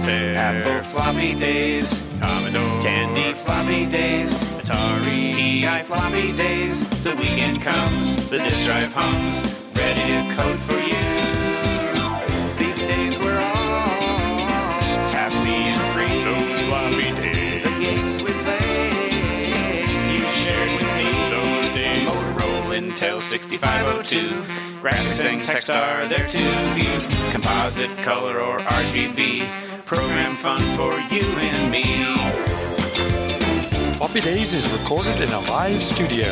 Corsair, Apple Floppy Days, Commodore, Tandy Floppy Days, Atari, TI Floppy Days. The weekend comes, the disk drive hums, ready to code for you. These days we're all happy and free. Those floppy days, the games we play, you shared with me. Those days, Motorola, Intel 6502, graphics and text are there to view. Composite, color, or RGB, program fun for you and me. Floppy Days is recorded in a live studio.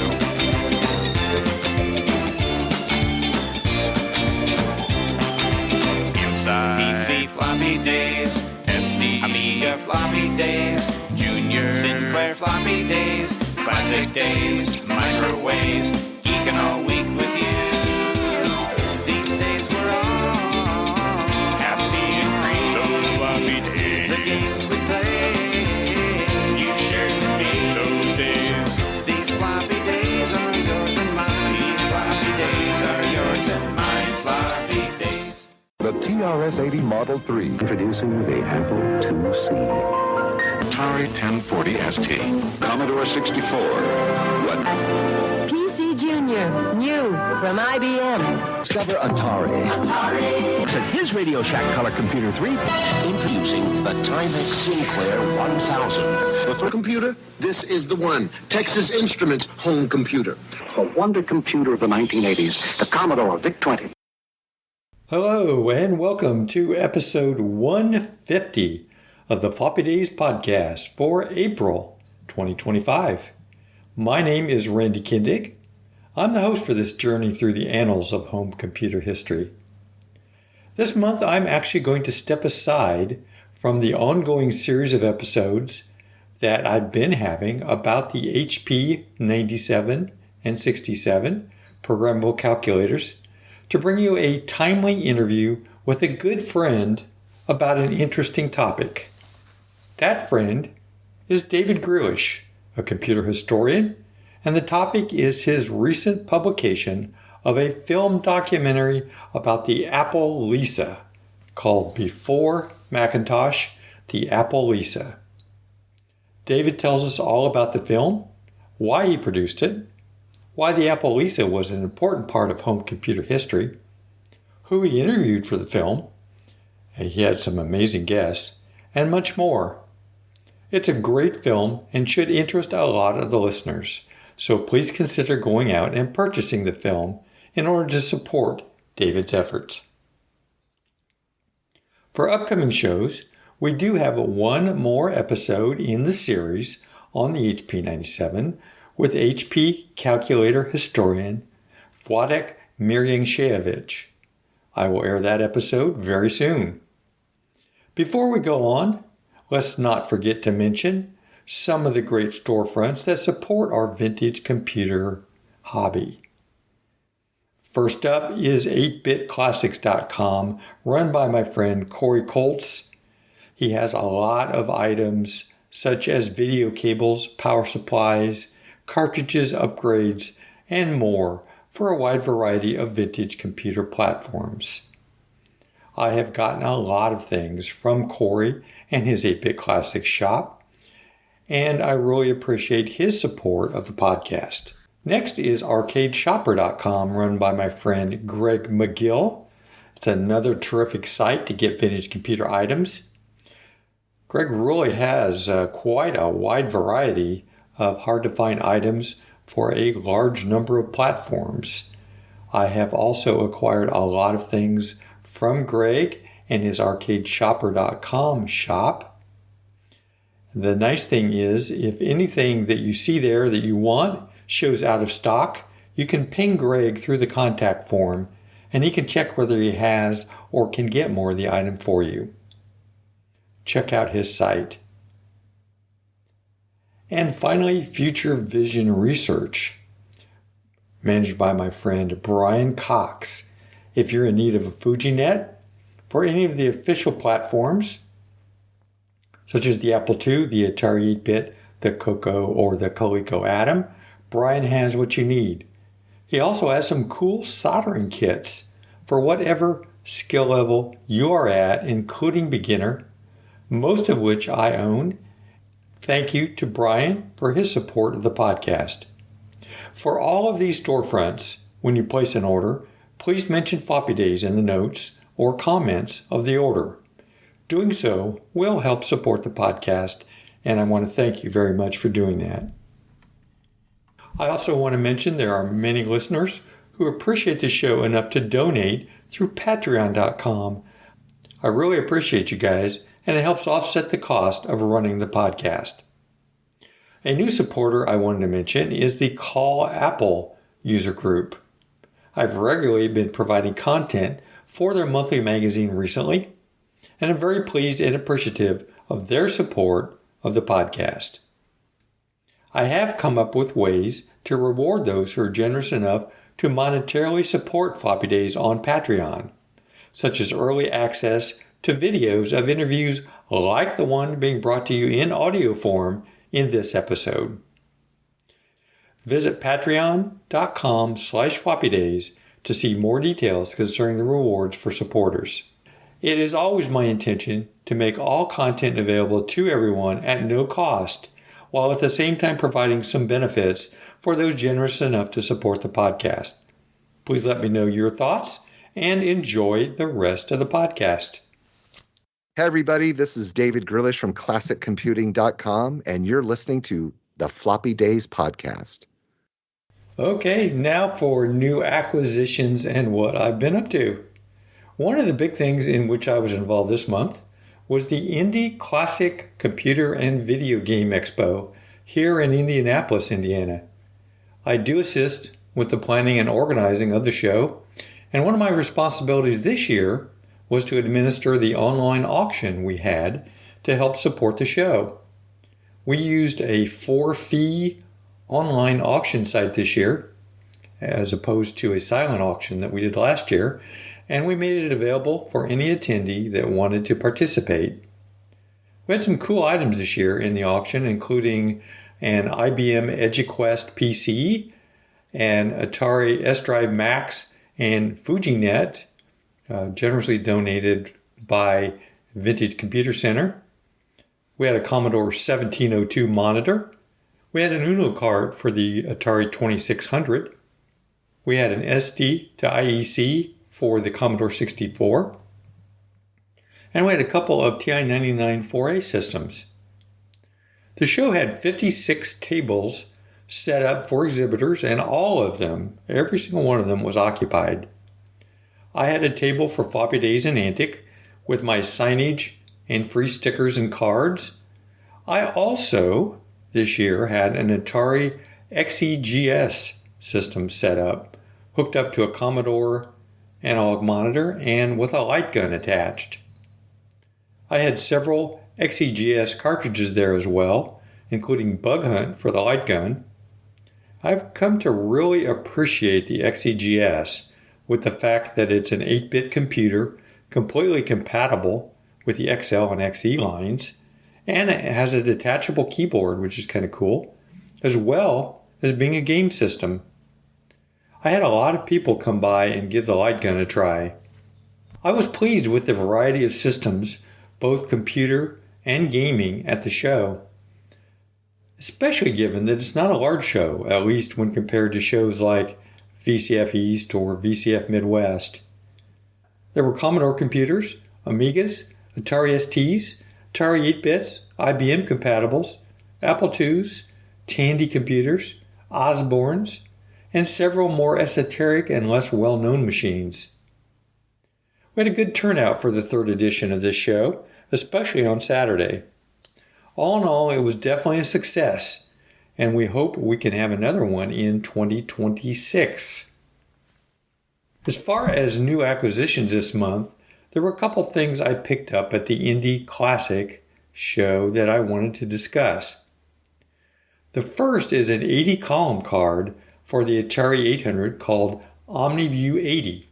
Inside PC Floppy Days, SD Amiga Floppy Days, Junior Sinclair Floppy Days, Classic Days, Microwaves, geeking all week with you. These days we're all happy and free. Those floppy days, the games we play, you shared with me. Those days, these floppy days are yours and mine. These floppy days are yours and mine. Floppy days. The TRS-80 Model 3. Introducing the Apple IIc. Atari 1040 ST. Commodore 64. PC Junior, new from IBM. Discover Atari. Said his Radio Shack Color Computer 3. Introducing the Timex Sinclair 1000. The third computer, this is the one. Texas Instruments home computer. The wonder computer of the 1980s, the Commodore VIC-20. Hello and welcome to episode 150 of the Floppy Days Podcast for April 2025. My name is Randy Kindig. I'm the host for this journey through the annals of home computer history. This month I'm actually going to step aside from the ongoing series of episodes that I've been having about the HP 97 and 67 programmable calculators to bring you a timely interview with a good friend about an interesting topic. That friend is David Greelish, a computer historian, and the topic is his recent publication of a film documentary about the Apple Lisa called Before Macintosh, the Apple Lisa. David tells us all about the film, why he produced it, why the Apple Lisa was an important part of home computer history, who he interviewed for the film, and he had some amazing guests, and much more. It's a great film and should interest a lot of the listeners, so please consider going out and purchasing the film in order to support David's efforts. For upcoming shows, we do have one more episode in the series on the HP 97 with HP calculator historian Władek Mirjęsiewicz. I will air that episode very soon. Before we go on, let's not forget to mention some of the great storefronts that support our vintage computer hobby. First up is 8bitclassics.com, run by my friend Corey Colts. He has a lot of items such as video cables, power supplies, cartridges, upgrades, and more for a wide variety of vintage computer platforms. I have gotten a lot of things from Corey and his 8-Bit Classics shop, and I really appreciate his support of the podcast. Next is arcadeshopper.com, run by my friend Greg McGill. It's another terrific site to get vintage computer items. Greg really has quite a wide variety of hard-to-find items for a large number of platforms. I have also acquired a lot of things from Greg and his arcadeshopper.com shop. The nice thing is, if anything that you see there that you want shows out of stock, you can ping Greg through the contact form and he can check whether he has or can get more of the item for you. Check out his site. And finally, Future Vision Research, managed by my friend Brian Cox. If you're in need of a FujiNet for any of the official platforms, such as the Apple II, the Atari 8-bit, the Coco, or the Coleco Atom, Brian has what you need. He also has some cool soldering kits for whatever skill level you are at, including beginner, most of which I own. Thank you to Brian for his support of the podcast. For all of these storefronts, when you place an order, please mention Floppy Days in the notes or comments of the order. Doing so will help support the podcast, and I want to thank you very much for doing that. I also want to mention there are many listeners who appreciate the show enough to donate through patreon.com. I really appreciate you guys, and it helps offset the cost of running the podcast. A new supporter I wanted to mention is the Call Apple user group. I've regularly been providing content for their monthly magazine recently, and I'm very pleased and appreciative of their support of the podcast. I have come up with ways to reward those who are generous enough to monetarily support Floppy Days on Patreon, such as early access to videos of interviews like the one being brought to you in audio form in this episode. Visit patreon.com/floppydays to see more details concerning the rewards for supporters. It is always my intention to make all content available to everyone at no cost, while at the same time providing some benefits for those generous enough to support the podcast. Please let me know your thoughts and enjoy the rest of the podcast. Hey everybody, this is David Greelish from ClassicComputing.com, and you're listening to the Floppy Days Podcast. Okay, now for new acquisitions and what I've been up to. One of the big things in which I was involved this month was the Indie Classic Computer and Video Game Expo here in Indianapolis, Indiana. I do assist with the planning and organizing of the show, and one of my responsibilities this year was to administer the online auction we had to help support the show. We used a for-fee online auction site this year, as opposed to a silent auction that we did last year, and we made it available for any attendee that wanted to participate. We had some cool items this year in the auction, including an IBM EduQuest PC, an Atari S-Drive Max, and FujiNet, generously donated by Vintage Computer Center. We had a Commodore 1702 monitor. We had an Uno card for the Atari 2600. We had an SD to IEC for the Commodore 64. And we had a couple of TI-99 4A systems. The show had 56 tables set up for exhibitors, and all of them, every single one of them, was occupied. I had a table for Floppy Days and Antic with my signage and free stickers and cards. I also, this year, had an Atari XEGS system set up, hooked up to a Commodore analog monitor and with a light gun attached. I had several XEGS cartridges there as well, including Bug Hunt for the light gun. I've come to really appreciate the XEGS with the fact that it's an 8-bit computer, completely compatible with the XL and XE lines, and it has a detachable keyboard, which is kind of cool, as well as being a game system. I had a lot of people come by and give the light gun a try. I was pleased with the variety of systems, both computer and gaming, at the show, especially given that it's not a large show, at least when compared to shows like VCF East or VCF Midwest. There were Commodore computers, Amigas, Atari STs, Atari 8-bits, IBM compatibles, Apple IIs, Tandy computers, Osbornes, and several more esoteric and less well-known machines. We had a good turnout for the third edition of this show, especially on Saturday. All in all, it was definitely a success, and we hope we can have another one in 2026. As far as new acquisitions this month, there were a couple things I picked up at the Indie Classic show that I wanted to discuss. The first is an 80-column card for the Atari 800 called OmniView 80.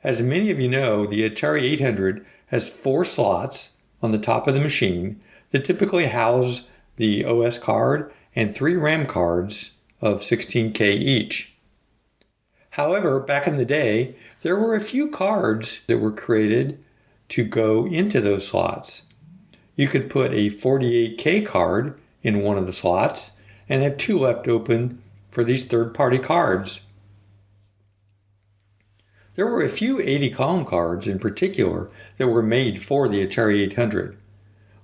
As many of you know, the Atari 800 has 4 slots on the top of the machine that typically house the OS card and 3 RAM cards of 16K each. However, back in the day, there were a few cards that were created to go into those slots. you could put a 48K card in one of the slots and have 2 left open for these third-party cards. There were a few 80-column cards in particular that were made for the Atari 800.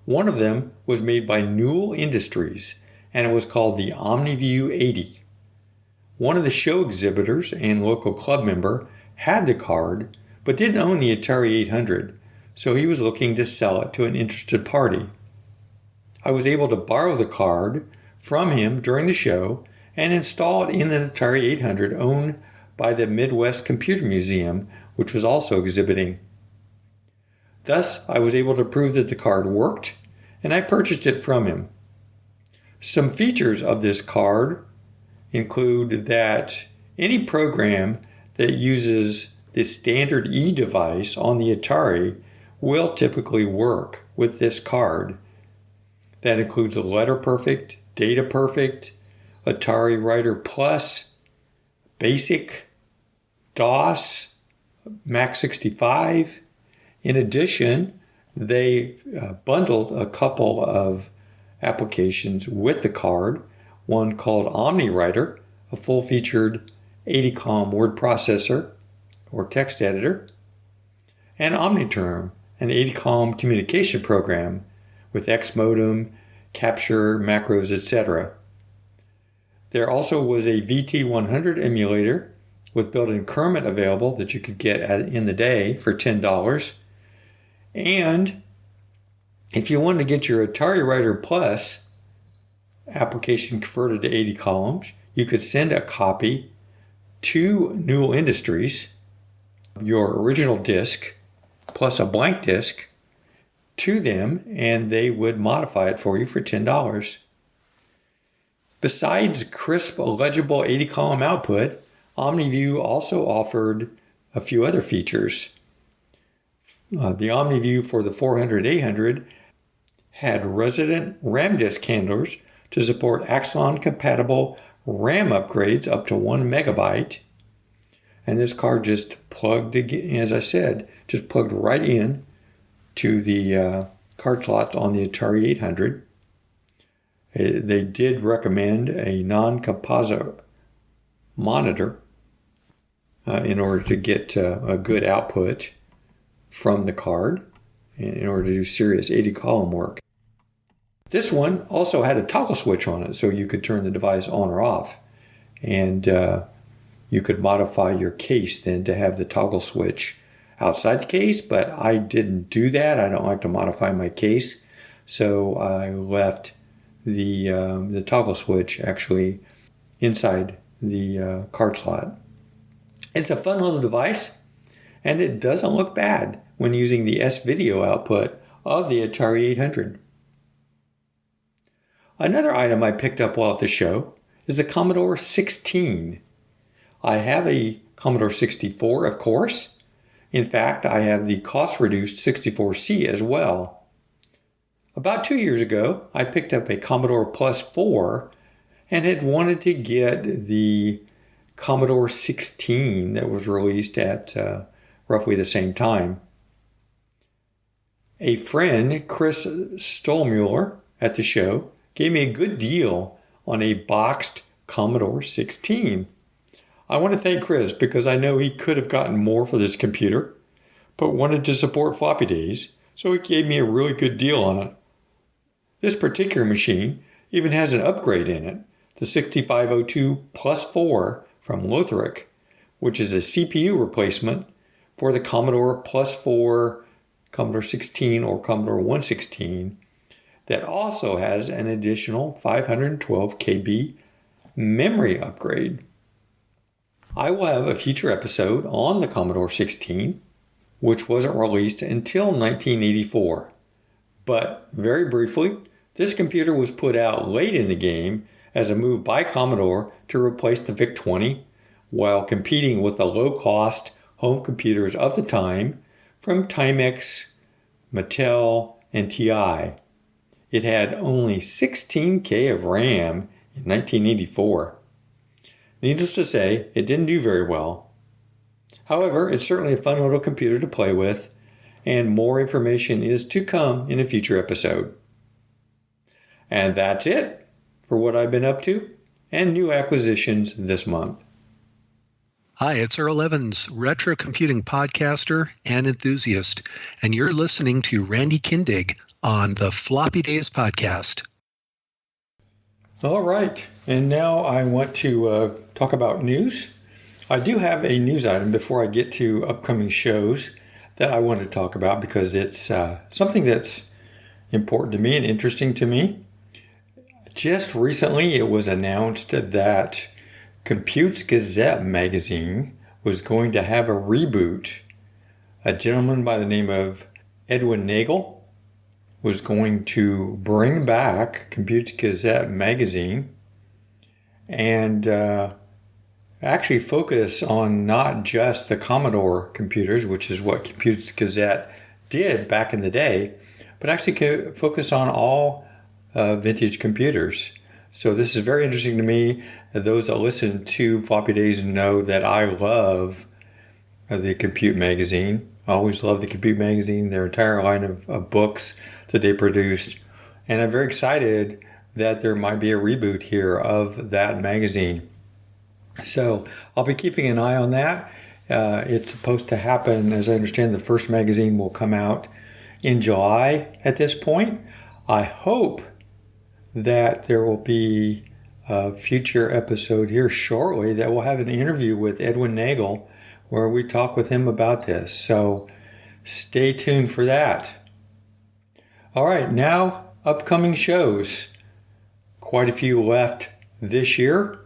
One of them was made by Newell Industries, and it was called the OmniView 80. One of the show exhibitors and local club member had the card, but didn't own the Atari 800, so he was looking to sell it to an interested party. I was able to borrow the card from him during the show and install it in an Atari 800 owned by the Midwest Computer Museum, which was also exhibiting. Thus, I was able to prove that the card worked, and I purchased it from him. Some features of this card include that any program that uses the standard E device on the Atari will typically work with this card. That includes LetterPerfect, DataPerfect, Atari Writer Plus, Basic, DOS, Mac 65. In addition, they bundled a couple of applications with the card, one called OmniWriter, a full-featured 80-column word processor or text editor, and OmniTerm, an 80-column communication program with Xmodem, capture, macros, etc. There also was a VT100 emulator with built-in Kermit available that you could get in the day for $10. And if you wanted to get your Atari Writer Plus application converted to 80 columns, you could send a copy to Newell Industries, your original disc, plus a blank disc, to them, and they would modify it for you for $10. Besides crisp, legible 80-column output, OmniView also offered a few other features. The OmniView for the 400-800 had resident RAM disk handlers to support Axon-compatible RAM upgrades up to 1 megabyte. And this card just plugged, as I said, just plugged right in to the card slots on the Atari 800. They did recommend a non-composite monitor in order to get a good output from the card in order to do serious 80-column work. This one also had a toggle switch on it, so you could turn the device on or off. And you could modify your case then to have the toggle switch outside the case, but I didn't do that. I don't like to modify my case, so I left the toggle switch actually inside the card slot. It's a fun little device, and it doesn't look bad when using the S-video output of the Atari 800. Another item I picked up while at the show is the Commodore 16. I have a Commodore 64, of course. In fact, I have the cost-reduced 64C as well. About 2 years ago, I picked up a Commodore Plus 4 and had wanted to get the Commodore 16 that was released at roughly the same time. A friend, Chris Stolmuller, at the show, gave me a good deal on a boxed Commodore 16. I want to thank Chris because I know he could have gotten more for this computer, but wanted to support Floppy Days, so he gave me a really good deal on it. This particular machine even has an upgrade in it, the 6502 Plus 4 from Lothric, which is a CPU replacement for the Commodore Plus 4, Commodore 16, or Commodore 116, that also has an additional 512 KB memory upgrade. I will have a future episode on the Commodore 16, which wasn't released until 1984. But very briefly, this computer was put out late in the game as a move by Commodore to replace the VIC-20 while competing with the low-cost home computers of the time from Timex, Mattel, and TI. It had only 16K of RAM in 1984. Needless to say, it didn't do very well. However, it's certainly a fun little computer to play with, and more information is to come in a future episode. And that's it for what I've been up to and new acquisitions this month. Hi, it's Earl Evans, retro computing podcaster and enthusiast, and you're listening to Randy Kindig on the Floppy Days Podcast. All right, and now I want to talk about news. I do have a news item before I get to upcoming shows that I want to talk about because it's something that's important to me and interesting to me. Just recently, it was announced that Compute's Gazette magazine was going to have a reboot. A gentleman by the name of Edwin Nagel was going to bring back Compute's Gazette magazine and actually focus on not just the Commodore computers, which is what Compute's Gazette did back in the day, but actually focus on all vintage computers. So this is very interesting to me. Those that listen to Floppy Days know that I love the Compute magazine. I always love the Compute magazine, their entire line of books that they produced. And I'm very excited that there might be a reboot here of that magazine. So I'll be keeping an eye on that. It's supposed to happen, as I understand, the first magazine will come out in July at this point. I hope that there will be a future episode here shortly that will have an interview with Edwin Nagel where we talk with him about this. So stay tuned for that. All right, now upcoming shows. Quite a few left this year,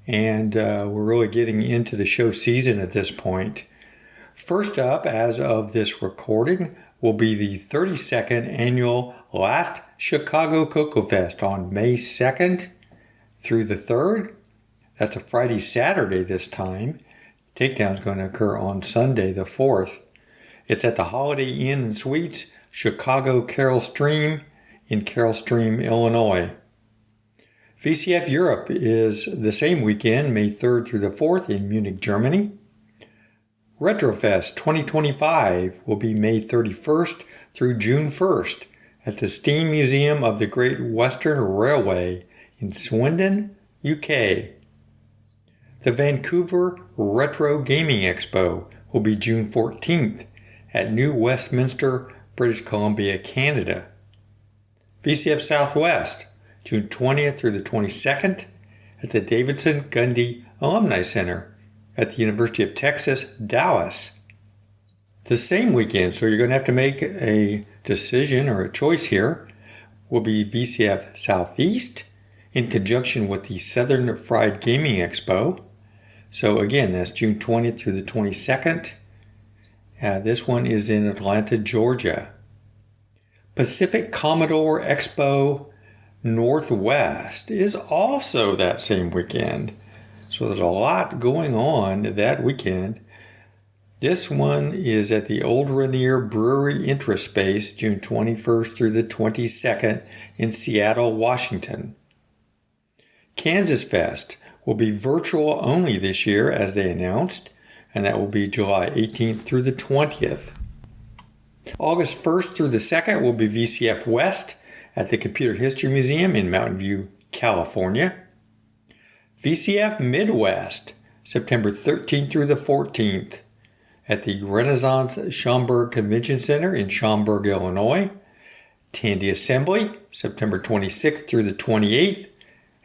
and we're really getting into the show season at this point. First up, as of this recording, will be the 32nd annual Last Chicago Cocoa Fest on May 2nd through the 3rd. That's a Friday, Saturday this time. Takedown is going to occur on Sunday, the 4th. It's at the Holiday Inn and Suites, Chicago Carol Stream in Carol Stream, Illinois. VCF Europe is the same weekend, May 3rd through the 4th in Munich, Germany. Retrofest 2025 will be May 31st through June 1st at the Steam Museum of the Great Western Railway in Swindon, UK. The Vancouver Retro Gaming Expo will be June 14th at New Westminster, British Columbia, Canada. VCF Southwest, June 20th through the 22nd at the Davidson Gundy Alumni Center at the University of Texas, Dallas. The same weekend, so you're going to have to make a decision or a choice here, will be VCF Southeast in conjunction with the Southern Fried Gaming Expo. So again, that's June 20th through the 22nd. This one is in Atlanta, Georgia. Pacific Commodore Expo Northwest is also that same weekend. So there's a lot going on that weekend. This one is at the Old Rainier Brewery Interest Space, June 21st through the 22nd in Seattle, Washington. Kansas Fest will be virtual only this year, as they announced, and that will be July 18th through the 20th. August 1st through the 2nd will be VCF West at the Computer History Museum in Mountain View, California. VCF Midwest, September 13th through the 14th at the Renaissance Schaumburg Convention Center in Schaumburg, Illinois. Tandy Assembly, September 26th through the 28th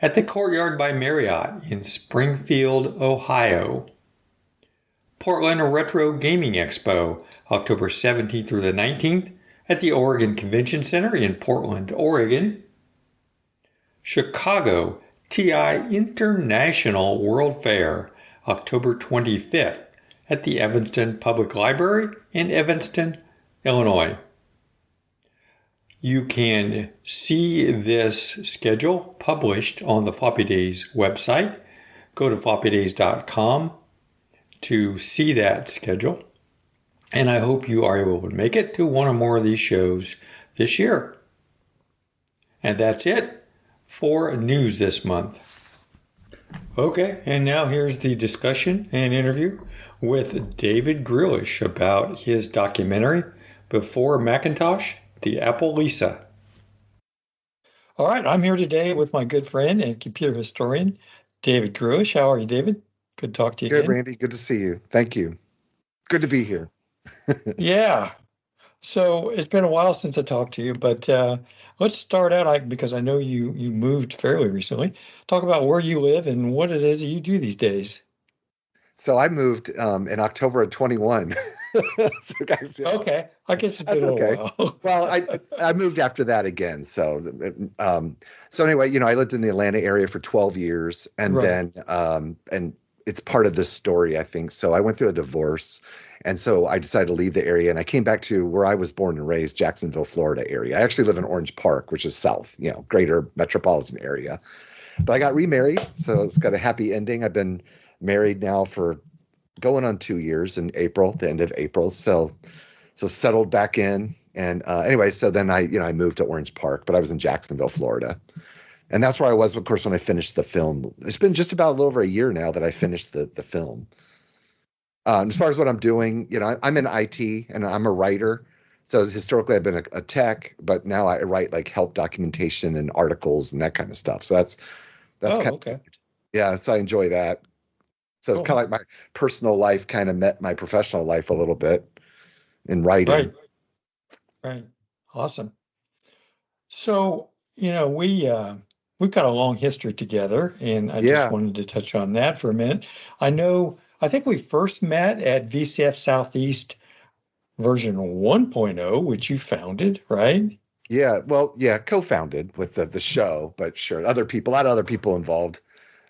at the Courtyard by Marriott in Springfield, Ohio. Portland Retro Gaming Expo, October 17th through the 19th at the Oregon Convention Center in Portland, Oregon. Chicago TI International World Fair, October 25th at the Evanston Public Library in Evanston, Illinois. You can see this schedule published on the Floppy Days website. Go to floppydays.com to see that schedule. And I hope you are able to make it to one or more of these shows this year. And that's it for news this month. Okay, and now here's the discussion and interview with David Greelish about his documentary, before Macintosh, the Apple Lisa. All right, I'm here today with my good friend and computer historian, David Greelish. How are you, David? Good to talk to you Good, again. Randy. Good to see you. Thank you. Good to be here. Yeah. So it's been a while since I talked to you, but let's start out, because I know you moved fairly recently. Talk about where you live and what it is that you do these days. So I moved in October of 21. So guys, yeah. Okay, I guess it's That's been a okay. while. Well, I moved after that again. So anyway, I lived in the Atlanta area for 12 years, and Right. then and it's part of this story, I think. So I went through a divorce, and so I decided to leave the area, and I came back to where I was born and raised, Jacksonville, Florida area. I actually live in Orange Park, which is south, greater metropolitan area. But I got remarried, so it's got a happy ending. I've been married now for going on 2 years in April, the end of April. So settled back in. And anyway, so then I moved to Orange Park, but I was in Jacksonville, Florida. And that's where I was, of course, when I finished the film. It's been just about a little over a year now that I finished the film. As far as what I'm doing, I'm in IT and I'm a writer. So historically, I've been a tech, but now I write like help documentation and articles and that kind of stuff. So that's kind of, okay. yeah. So I enjoy that. So it's Cool. kind of like my personal life kind of met my professional life a little bit in writing. Right. Awesome. So, we've got a long history together, and I just wanted to touch on that for a minute. I think we first met at VCF Southeast version 1.0, which you founded, right? Yeah. Well, yeah, co-founded with the show, but sure, a lot of other people involved.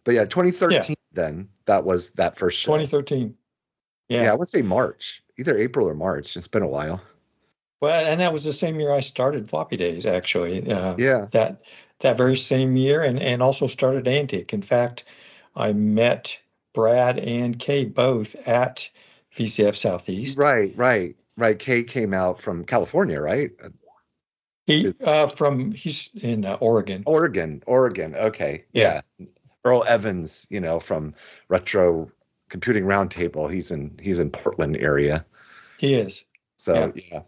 But yeah, 2013 then, that was that first show. 2013. Yeah, I would say March, either April or March. It's been a while. Well, and that was the same year I started Floppy Days, actually. That very same year, and also started Antic. In fact, I met Brad and Kay both at VCF Southeast. Right. Kay came out from California, right? He's in Oregon. Oregon. Okay. Yeah. Earl Evans, from Retro Computing Roundtable. He's in Portland area. He is. So yeah.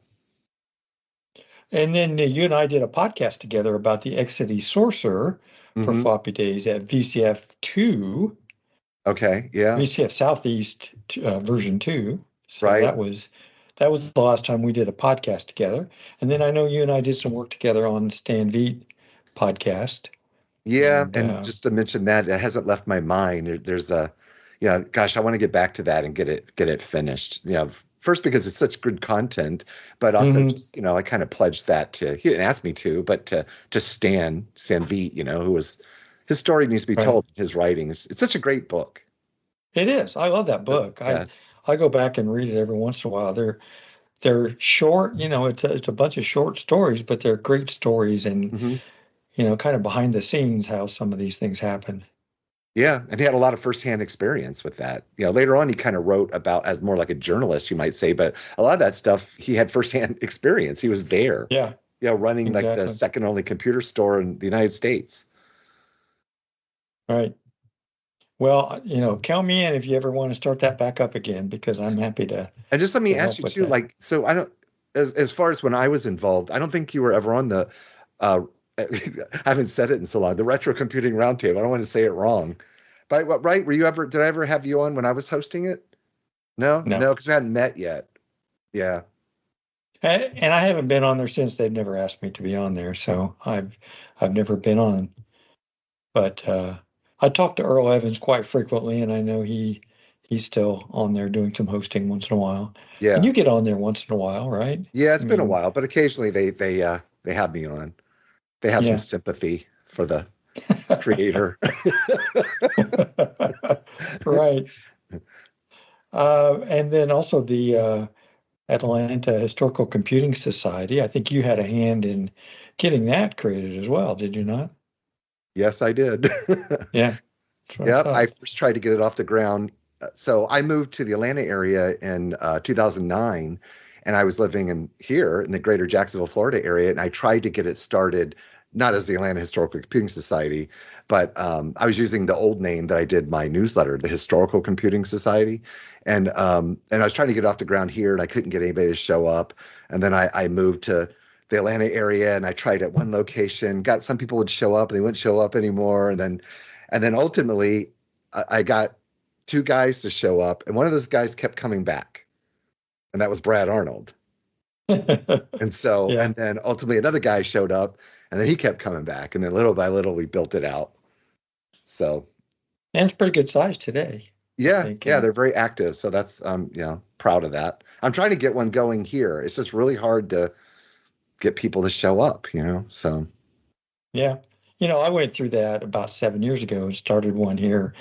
And then you and I did a podcast together about the Exidy Sorcerer for Floppy Days at VCF 2. Okay, yeah. VCF Southeast version 2. So right. that was the last time we did a podcast together. And then I know you and I did some work together on Stan Veet podcast. Yeah, and just to mention that, it hasn't left my mind. There's gosh, I want to get back to that and get it finished. First because it's such good content, but also just, I kind of pledged that to, he didn't ask me to, but to Stan Veet, who was, his story needs to be told in his writings. It's such a great book. It is. I love that book. Yeah. I go back and read it every once in a while. They're short, it's a bunch of short stories, but they're great stories and, kind of behind the scenes how some of these things happen. Yeah, and he had a lot of firsthand experience with that. Later on, he kind of wrote about as more like a journalist, you might say, but a lot of that stuff he had firsthand experience. He was there. Yeah. Running like the second only computer store in the United States. Right. Well, count me in if you ever want to start that back up again, because I'm happy to. And just let me ask you too, like, so I don't, as far as when I was involved, I don't think you were ever on the. I haven't said it in so long. The Retro Computing Roundtable. I don't want to say it wrong. But what, right? Were you ever? Did I ever have you on when I was hosting it? No, because we hadn't met yet. Yeah. And I haven't been on there since. They've never asked me to be on there, so I've never been on. But I talk to Earl Evans quite frequently, and I know he's still on there doing some hosting once in a while. Yeah. And you get on there once in a while, right? Yeah, it's been a while, but occasionally they have me on. They have some sympathy for the creator. Right. And then also the Atlanta Historical Computing Society. I think you had a hand in getting that created as well, did you not? Yes, I did. Yeah. Yeah, I first tried to get it off the ground. So I moved to the Atlanta area in 2009, and I was living here in the greater Jacksonville, Florida area, and I tried to get it started not as the Atlanta Historical Computing Society, but I was using the old name that I did my newsletter, the Historical Computing Society. And I was trying to get off the ground here, and I couldn't get anybody to show up. And then I moved to the Atlanta area, and I tried at one location, got some people would show up, and they wouldn't show up anymore. And then ultimately, I got 2 guys to show up, and one of those guys kept coming back, and that was Brad Arnold. And so, and then ultimately another guy showed up, and then he kept coming back, and then little by little we built it out. So, and it's pretty good size today. Yeah, they're very active. So that's proud of that. I'm trying to get one going here. It's just really hard to get people to show up, So yeah, I went through that about 7 years ago and started one here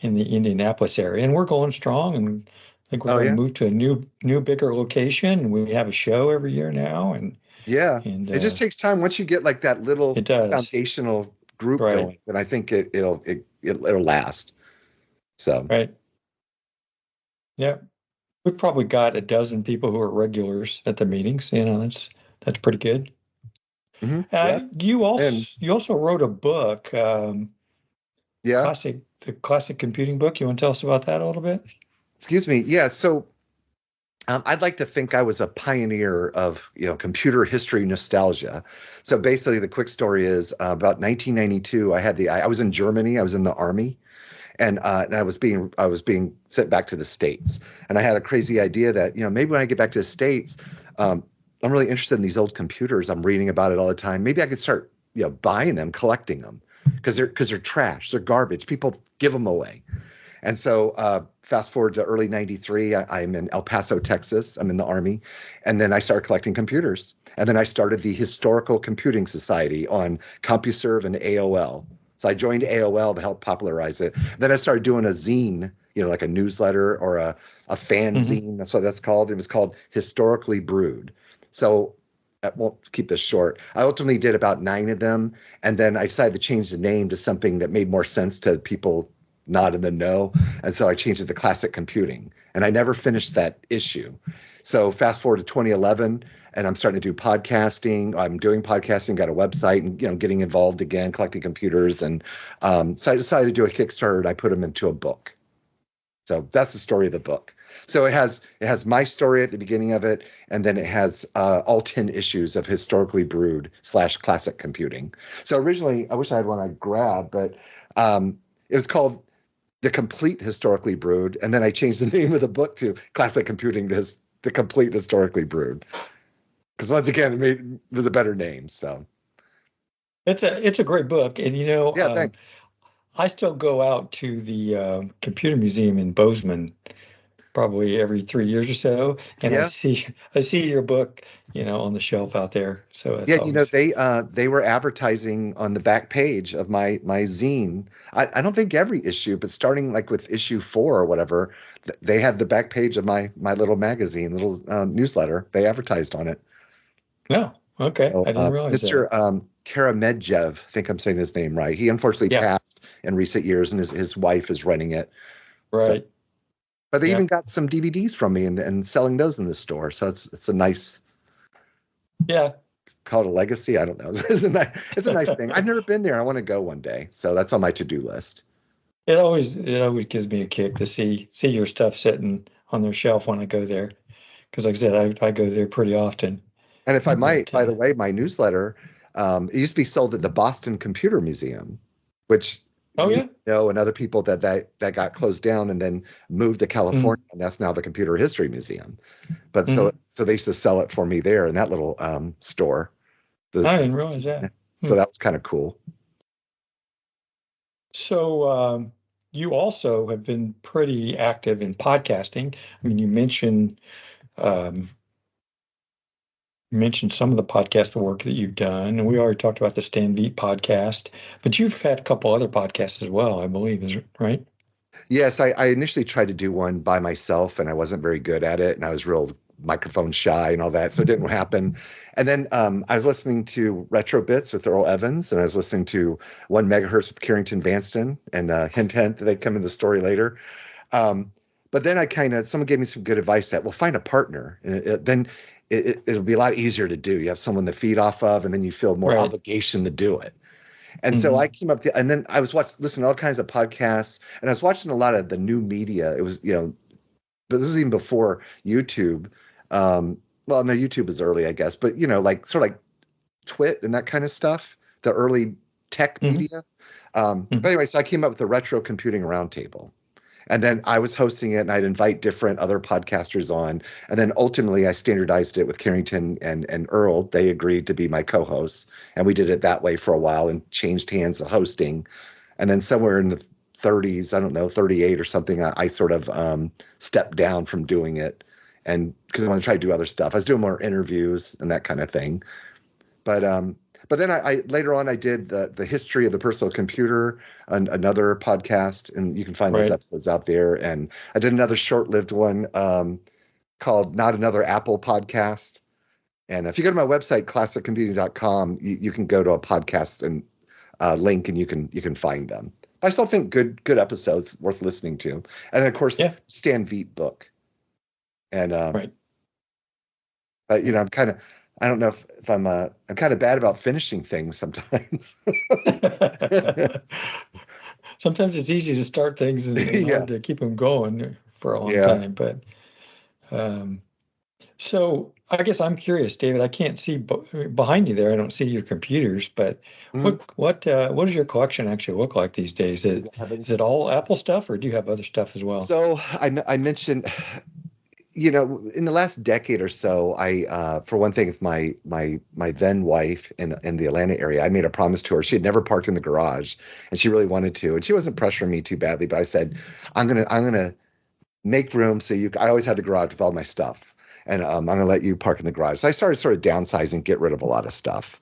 in the Indianapolis area, and we're going strong. And I think we're going to move to a new bigger location. And we have a show every year now, and it just takes time. Once you get like that little foundational group going, then I think it'll last. So we've probably got a dozen people who are regulars at the meetings. That's pretty good. Mm-hmm. You also wrote a book, the classic computing book. You want to tell us about that a little bit? Excuse me. Yeah. So I'd like to think I was a pioneer of computer history nostalgia. So basically, the quick story is about 1992. I was in Germany. I was in the Army, and I was being sent back to the States. And I had a crazy idea that maybe when I get back to the States, I'm really interested in these old computers. I'm reading about it all the time. Maybe I could start buying them, collecting them, because they're trash. They're garbage. People give them away. And so fast forward to early 93, I'm in El Paso, Texas. I'm in the Army. And then I started collecting computers. And then I started the Historical Computing Society on CompuServe and AOL. So I joined AOL to help popularize it. Then I started doing a zine, like a newsletter or a fanzine. That's what that's called. It was called Historically Brewed. So I won't keep this short. I ultimately did about 9 of them. And then I decided to change the name to something that made more sense to people not in the know. And so I changed it to Classic Computing. And I never finished that issue. So fast forward to 2011, and I'm starting to do podcasting. I'm doing podcasting, got a website, and getting involved again, collecting computers. And so I decided to do a Kickstarter, and I put them into a book. So that's the story of the book. So it has my story at the beginning of it, and then it has all 10 issues of Historically Brewed / Classic Computing. So originally, I wish I had one I'd grab, but it was called The Complete Historically Brewed, and then I changed the name of the book to Classic Computing, The Complete Historically Brewed, because once again, it was a better name. So it's a great book, and thanks. I still go out to the Computer Museum in Bozeman probably every 3 years or so, and I see your book, on the shelf out there. So they were advertising on the back page of my zine. I don't think every issue, but starting like with issue 4 or whatever, they had the back page of my little magazine, little newsletter. They advertised on it. No, okay, so, I didn't realize Mr. that. Karamedjev, I think I'm saying his name right. He unfortunately passed in recent years, and his wife is running it. Right. So, but they even got some DVDs from me and selling those in the store. So it's a nice. Yeah. Call it a legacy. I don't know. It's a nice thing. I've never been there. I want to go one day. So that's on my to-do list. It always gives me a kick to see your stuff sitting on their shelf when I go there. Because like I said, I go there pretty often. And if I might, by the way, my newsletter, it used to be sold at the Boston Computer Museum, which and other people that got closed down and then moved to California, and that's now the Computer History Museum. But so they used to sell it for me there in that little store. I didn't realize that. So that was kind of cool. So you also have been pretty active in podcasting. I mean, you mentioned some of the podcast work that you've done, and we already talked about the Stan Beat podcast, but you've had a couple other podcasts as well, I believe, is right? Yes, I initially tried to do one by myself, and I wasn't very good at it, and I was real microphone shy and all that, so it didn't happen. And then I was listening to Retro Bits with Earl Evans, and I was listening to 1 Megahertz with Carrington Vanston, and hint, that they come in the story later. But then someone gave me some good advice that, find a partner. And then it'll be a lot easier to do. You have someone to feed off of, and then you feel more obligation to do it. And so I came up and then I was listening to all kinds of podcasts, and I was watching a lot of the new media. It was, but this is even before YouTube. Well, no, YouTube was early, I guess, but like sort of like Twit and that kind of stuff, the early tech media. But anyway, so I came up with the Retro Computing Roundtable. And then I was hosting it, and I'd invite different other podcasters on. And then ultimately I standardized it with Carrington and Earl. They agreed to be my co-hosts. And we did it that way for a while and changed hands of hosting. And then somewhere in the 30s, I don't know, 38 or something, I sort of stepped down from doing it. And because I want to try to do other stuff. I was doing more interviews and that kind of thing. But then I later on I did the history of the personal computer, another podcast, and you can find those episodes out there. And I did another short-lived one called Not Another Apple Podcast. And if you go to my website, classiccomputing.com, you can go to a podcast and link, and you can find them. But I still think good episodes worth listening to. And then, of course, Stan Veet book. And I'm kind of. I don't know if I'm kind of bad about finishing things sometimes. Sometimes it's easy to start things and hard to keep them going for a long time. But so I guess I'm curious, David. I can't see behind you there. I don't see your computers. But what does your collection actually look like these days? Is it all Apple stuff, or do you have other stuff as well? So I mentioned. In the last decade or so, I, for one thing, with my then wife in the Atlanta area, I made a promise to her. She had never parked in the garage, and she really wanted to. And she wasn't pressuring me too badly, but I said, I'm gonna make room so I always had the garage with all my stuff, and I'm gonna let you park in the garage. So I started sort of downsizing, get rid of a lot of stuff,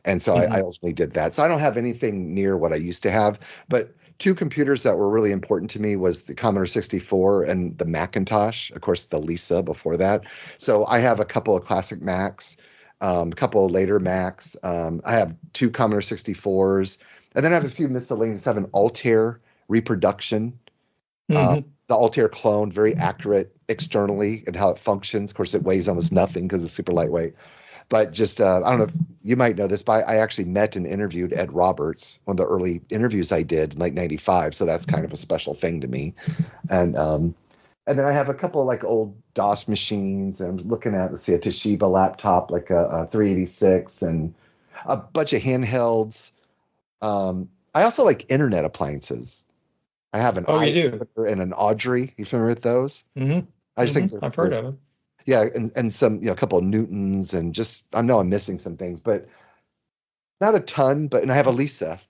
and so I ultimately did that. So I don't have anything near what I used to have, but two computers that were really important to me was the Commodore 64 and the Macintosh, of course, the Lisa before that. So I have a couple of classic Macs, a couple of later Macs. I have two Commodore 64s, and then I have a few miscellaneous. I have an Altair reproduction, the Altair clone, very accurate externally and how it functions. Of course, it weighs almost nothing because it's super lightweight. But just, I don't know if you might know this, but I actually met and interviewed Ed Roberts, one of the early interviews I did in like 95. So that's kind of a special thing to me. And then I have a couple of like old DOS machines. And I'm looking at, let's see, a Toshiba laptop, like a 386, and a bunch of handhelds. I also like internet appliances. I have an and an Audrey. You familiar with those? Mm-hmm. I just think I've heard of them. Yeah, and some, a couple of Newtons, and just I know I'm missing some things, but not a ton. And I have a Lisa.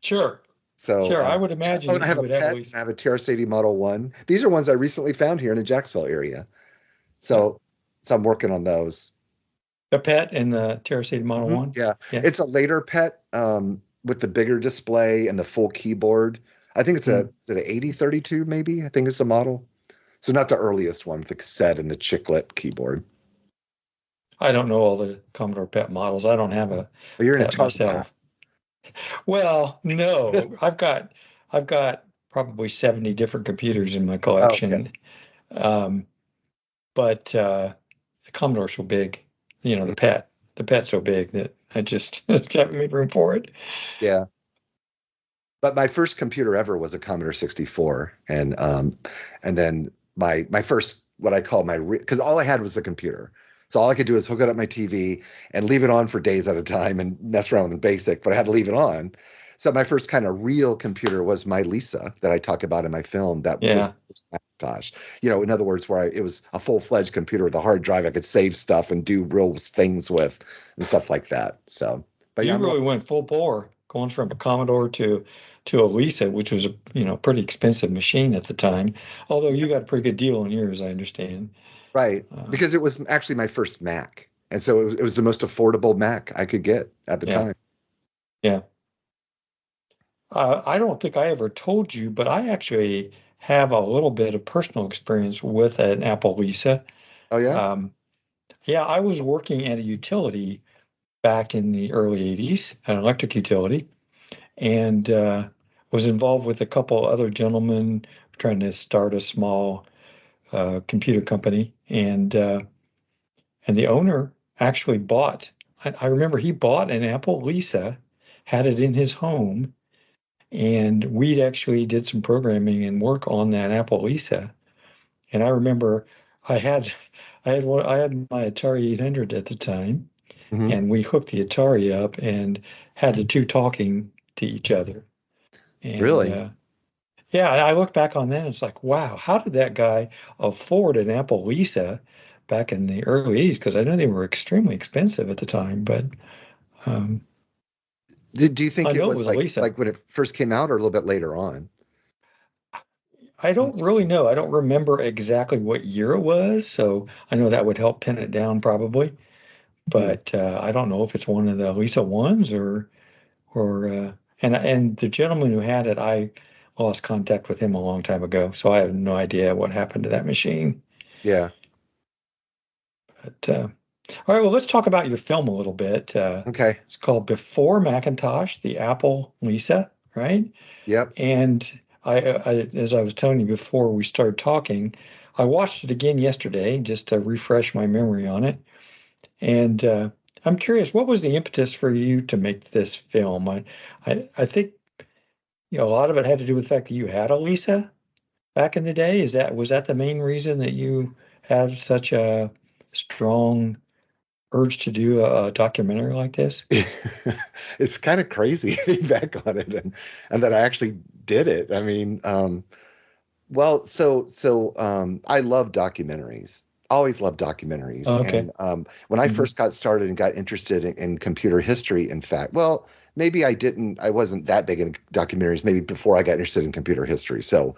Sure. So I would imagine. And I have a Pet. And I have a TRS-80 Model 1. These are ones I recently found here in the Jacksonville area. So I'm working on those. The Pet and the TRS-80 Model 1. Yeah, it's a later Pet with the bigger display and the full keyboard. I think it's an 8032 maybe. I think it's the model. So not the earliest one with the cassette and the chiclet keyboard. I don't know all the Commodore PET models. I don't have a you're in PET a myself. Well, no, I've got probably 70 different computers in my collection. Oh, okay. But the Commodore's so big, the PET's so big that I just can't make room for it. Yeah. But my first computer ever was a Commodore 64, and then my first, what I call because all I had was the computer. So all I could do is hook it up my TV and leave it on for days at a time and mess around with the BASIC, but I had to leave it on. So my first kind of real computer was my Lisa that I talk about in my film. That was Macintosh. In other words, where it was a full-fledged computer with a hard drive I could save stuff and do real things with and stuff like that. So, but you really went full bore, going from a Commodore to a Lisa, which was a pretty expensive machine at the time. Although you got a pretty good deal on yours, I understand. Right, because it was actually my first Mac, and so it was the most affordable Mac I could get at the time. Yeah. I don't think I ever told you, but I actually have a little bit of personal experience with an Apple Lisa. Oh yeah. I was working at a utility back in the early 80s, an electric utility, and was involved with a couple other gentlemen trying to start a small computer company. And And the owner actually bought, I remember he bought an Apple Lisa, had it in his home, and we actually did some programming and work on that Apple Lisa. And I remember I had my Atari 800 at the time, Mm-hmm. and we hooked the Atari up and had the two talking to each other. And, Really? yeah, I look back on that and it's like, wow, how did that guy afford an Apple Lisa back in the early 80s? Because I know they were extremely expensive at the time, but Do you think I it know was a Lisa. like when it first came out or a little bit later on? I don't really know. I don't remember exactly what year it was, so I know that would help pin it down probably. But I don't know if it's one of the Lisa ones or and the gentleman who had it, I lost contact with him a long time ago, so I have no idea what happened to that machine. Yeah. But all right, well, let's talk about your film a little bit. Okay. It's called Before Macintosh, the Apple Lisa, right? Yep. And I, as I was telling you before we started talking, I watched it again yesterday just to refresh my memory on it. And I'm curious, what was the impetus for you to make this film? I think a lot of it had to do with the fact that you had a Lisa back in the day. Was that the main reason that you had such a strong urge to do a documentary like this? It's kind of crazy thinking back on it and that I actually did it. I mean, well, so I love documentaries. Always loved documentaries. Oh, okay. And when I first got started and got interested in computer history, in fact, well, maybe I wasn't that big in documentaries, maybe before I got interested in computer history. So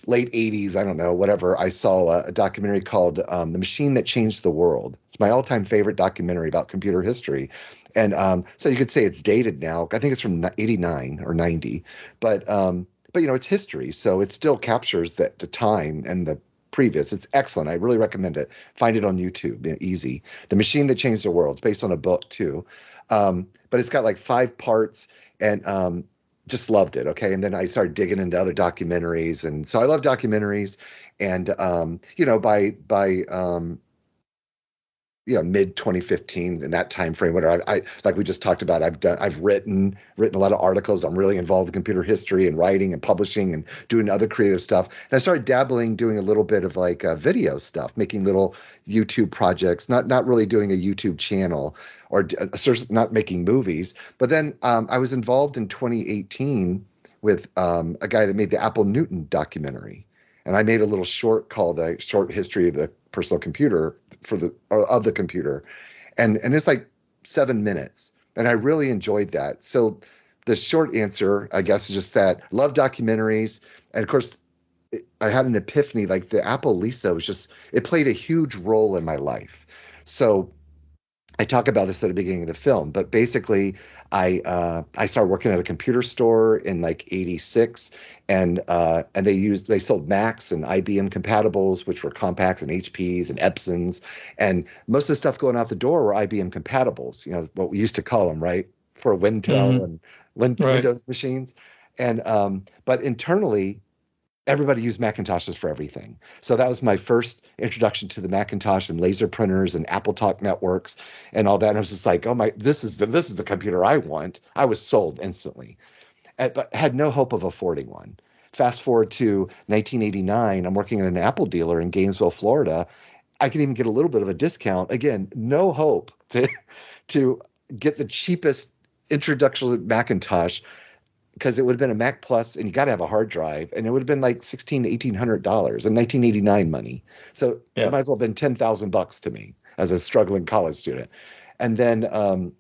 late 80s, I don't know, whatever, I saw a documentary called The Machine That Changed the World. It's my all-time favorite documentary about computer history. And so you could say it's dated now. I think it's from 89 or 90. But it's history. So it still captures the time and the previous. It's excellent. I really recommend it. Find it on YouTube. Easy. The Machine That Changed the World. It's based on a book too. But it's got like 5 parts and just loved it. Okay. And then I started digging into other documentaries. And so I love documentaries. And, by mid 2015 in that time frame, whatever, I like we just talked about, I've written a lot of articles. I'm really involved in computer history and writing and publishing and doing other creative stuff. And I started doing a little bit of like video stuff, making little YouTube projects, not really doing a YouTube channel or not making movies. But then I was involved in 2018 with a guy that made the Apple Newton documentary. And I made a little short called A Short History of the Personal Computer of the computer. And it's like 7 minutes. And I really enjoyed that. So the short answer, I guess, is just that love documentaries. And of course, I had an epiphany, like the Apple Lisa it played a huge role in my life. So I talk about this at the beginning of the film, but basically I started working at a computer store in like 86 and they sold Macs and IBM compatibles, which were compacts and HPs and Epsons. And most of the stuff going out the door were IBM compatibles, what we used to call them, right? For Wintel and Windows machines. And, but internally, everybody used Macintoshes for everything. So that was my first introduction to the Macintosh and laser printers and AppleTalk networks and all that. And I was just like, oh my, this is the computer I want. I was sold instantly, but had no hope of affording one. Fast forward to 1989, I'm working at an Apple dealer in Gainesville, Florida. I could even get a little bit of a discount. Again, no hope to get the cheapest introduction to Macintosh, because it would have been a Mac Plus, and you got to have a hard drive, and it would have been like $1,600 to $1,800 in 1989 money. So it might as well have been $10,000 to me as a struggling college student. And then,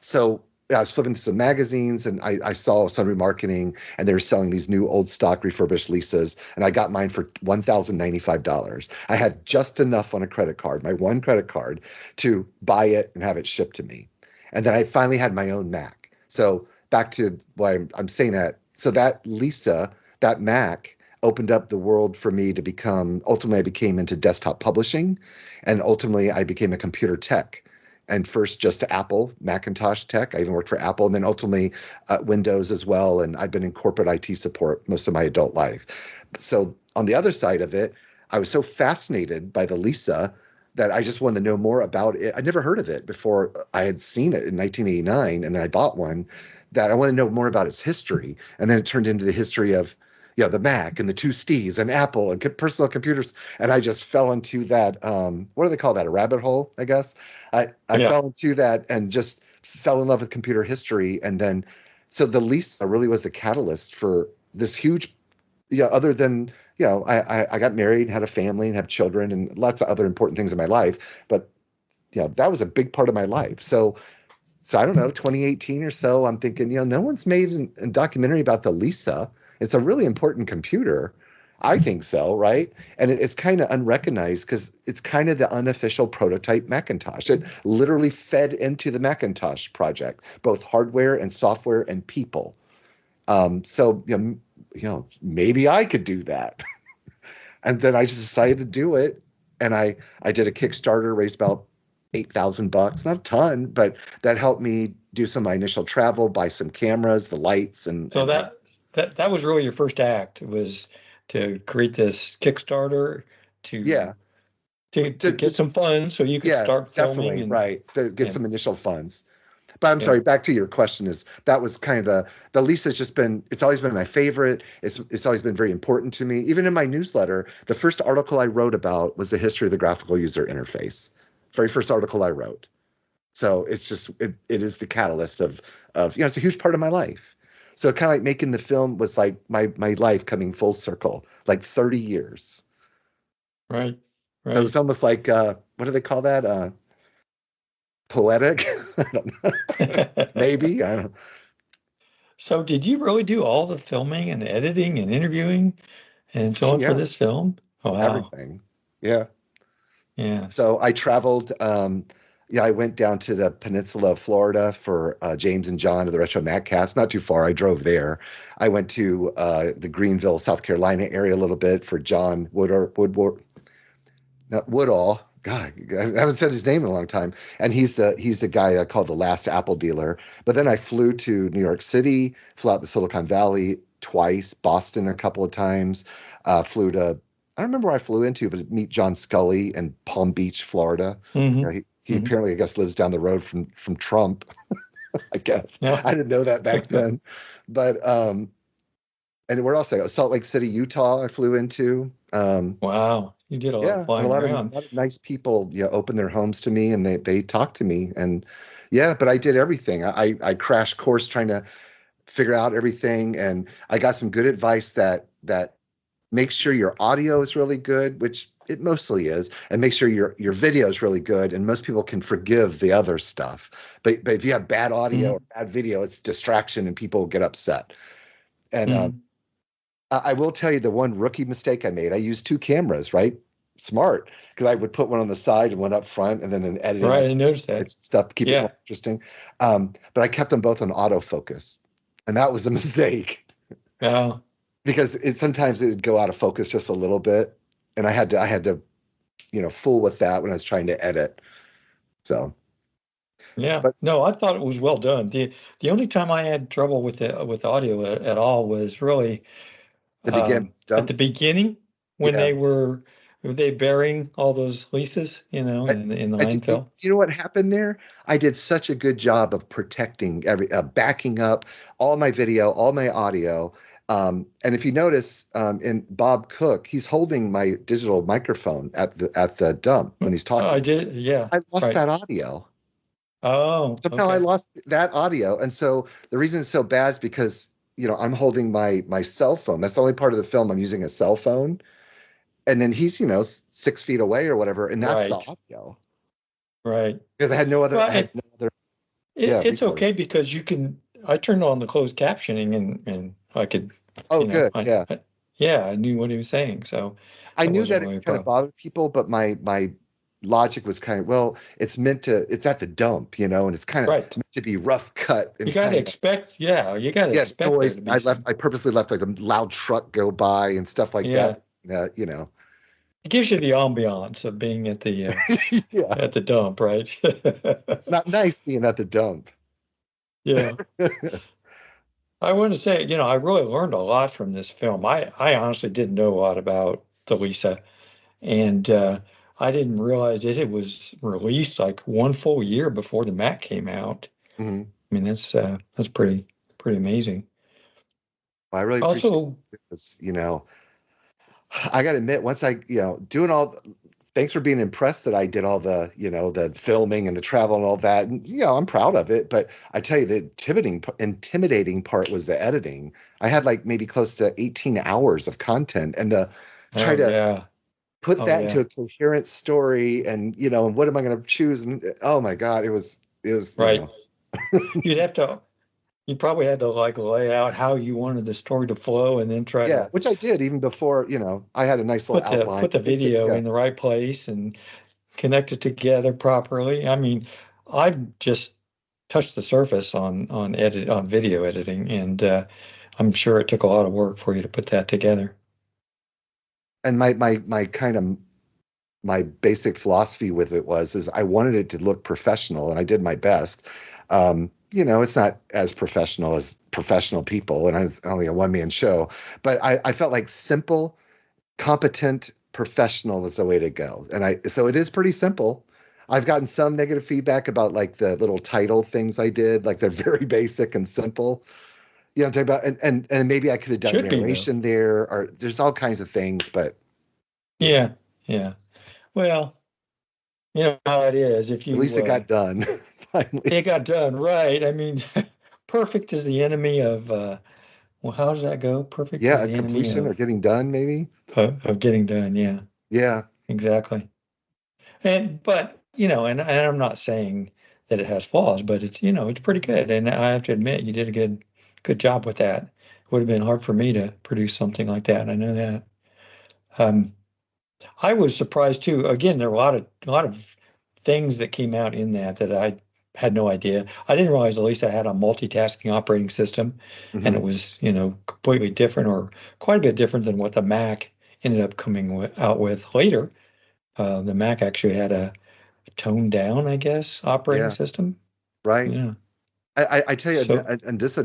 so I was flipping through some magazines, and I saw Sunray Marketing, and they were selling these new old stock refurbished Lisas, and I got mine for $1,095. I had just enough on a credit card, my one credit card, to buy it and have it shipped to me. And then I finally had my own Mac. So back to why I'm saying that. So that Lisa, that Mac, opened up the world for me to become, ultimately I became into desktop publishing, and ultimately I became a computer tech. And first just to Apple, Macintosh tech. I even worked for Apple, and then ultimately Windows as well. And I've been in corporate IT support most of my adult life. So on the other side of it, I was so fascinated by the Lisa that I just wanted to know more about it. I'd never heard of it before I had seen it in 1989, and then I bought one. That I want to know more about its history, and then it turned into the history of the Mac and the two Steves and Apple and personal computers, and I just fell into that. What do they call that? A rabbit hole, I guess. I fell into that and just fell in love with computer history, and then so the Lisa really was the catalyst for this huge. Other than I got married, had a family, and have children, and lots of other important things in my life, but that was a big part of my life. So I don't know, 2018 or so, I'm thinking, no one's made a documentary about the Lisa. It's a really important computer. I think so, right? And it's kind of unrecognized because it's kind of the unofficial prototype Macintosh. It literally fed into the Macintosh project, both hardware and software and people. So maybe I could do that. And then I just decided to do it. And I did a Kickstarter, raised about $8,000, not a ton, but that helped me do some of my initial travel, buy some cameras, the lights, and so that was really your first act, was to create this Kickstarter to get some funds so you could start filming. Right, to get some initial funds. But I'm sorry, back to your question, that was kind of the Lisa's just been, it's always been my favorite. It's always been very important to me. Even in my newsletter, the first article I wrote about was the history of the graphical user interface. Very first article I wrote. So it's just, it is the catalyst of it's a huge part of my life. So kind of like making the film was like my life coming full circle, like 30 years. Right. So it's almost like, what do they call that? Poetic? I don't know. Maybe, I don't know. So did you really do all the filming and editing and interviewing and so on for this film? Oh, wow. Everything. Yeah. Yeah. So I traveled. I went down to the peninsula of Florida for James and John of the Retro Maccast. Not too far. I drove there. I went to the Greenville, South Carolina area a little bit for John Woodall. God, I haven't said his name in a long time. And he's the guy I called the last Apple dealer. But then I flew to New York City, flew out to Silicon Valley twice, Boston a couple of times, flew to. I don't remember where I flew into, but meet John Scully in Palm Beach, Florida. Mm-hmm. He apparently, I guess, lives down the road from Trump. I guess. Yeah. I didn't know that back then. But and where else I go? Salt Lake City, Utah, I flew into. Wow, you did a lot of flying a lot around. Of nice people opened their homes to me, and they talked to me. And but I did everything. I crashed course trying to figure out everything, and I got some good advice that make sure your audio is really good, which it mostly is, and make sure your video is really good. And most people can forgive the other stuff. But if you have bad audio or bad video, it's distraction and people get upset. And I will tell you the one rookie mistake I made. I used two cameras, right? Smart, because I would put one on the side and one up front, and then in editing, right, I noticed that stuff to keep it more interesting. But I kept them both on autofocus, and that was a mistake. Oh. Because sometimes it would go out of focus just a little bit, and I had to fool with that when I was trying to edit. So no, I thought it was well done. The only time I had trouble with audio at all was really at the beginning when they were burying all those Lisas, in the landfill. You know what happened there? I did such a good job of protecting backing up all my video, all my audio. And if you notice, in Bob Cook, he's holding my digital microphone at the dump when he's talking. Oh, I did, yeah. I lost that audio. Oh, somehow I lost that audio, and so the reason it's so bad is because I'm holding my cell phone. That's the only part of the film I'm using a cell phone, and then he's 6 feet away or whatever, and that's the audio. Right. Because I had no other. It's okay because you can. I turned on the closed captioning and I could. Oh, good. I knew what he was saying, so I knew that it kind of bothered people, but my logic was kind of, it's at the dump, and it's kind of meant to be rough cut. And you got to expect, expect noise. I purposely left like a loud truck go by and stuff like that. It gives you the ambiance of being at the at the dump, right? Not nice being at the dump. Yeah. I want to say, I really learned a lot from this film. I honestly didn't know a lot about the Lisa, and I didn't realize it was released like one full year before the Mac came out. Mm-hmm. I mean, that's pretty amazing. Well, I really appreciate Also, it. I got to admit, once I, doing all, thanks for being impressed that I did all the, the filming and the travel and all that. And, I'm proud of it. But I tell you, the intimidating part was the editing. I had like maybe close to 18 hours of content, and try to put that into a coherent story, and, what am I going to choose? And oh my God, it was right. You'd probably had to like lay out how you wanted the story to flow, and then try to, which I did even before, I had a nice little outline. Put the video in the right place and connect it together properly. I mean, I've just touched the surface on video editing, and I'm sure it took a lot of work for you to put that together. And my basic philosophy with it is I wanted it to look professional, and I did my best. It's not as professional as professional people, and I was only a one-man show, but I felt like simple, competent, professional was the way to go. And so it is pretty simple. I've gotten some negative feedback about like the little title things I did, like they're very basic and simple. I'm talking about, and maybe I could have done narration there, or there's all kinds of things, but yeah. Well, you know how it is. At least it got done. Finally. It got done, right? I mean, perfect is the enemy of. Well, how does that go? Perfect. Yeah, is the completion or getting done, maybe. Of getting done, yeah. Yeah. Exactly. But and I'm not saying that it has flaws, but it's it's pretty good, and I have to admit you did a good job with that. It would have been hard for me to produce something like that. I know that. I was surprised too. Again, there were a lot of things that came out in that I had no idea. I didn't realize Lisa had a multitasking operating system, and it was completely different, or quite a bit different than what the Mac ended up coming out with later. The Mac actually had a toned down, I guess, operating system. Right. Yeah. I tell you, and this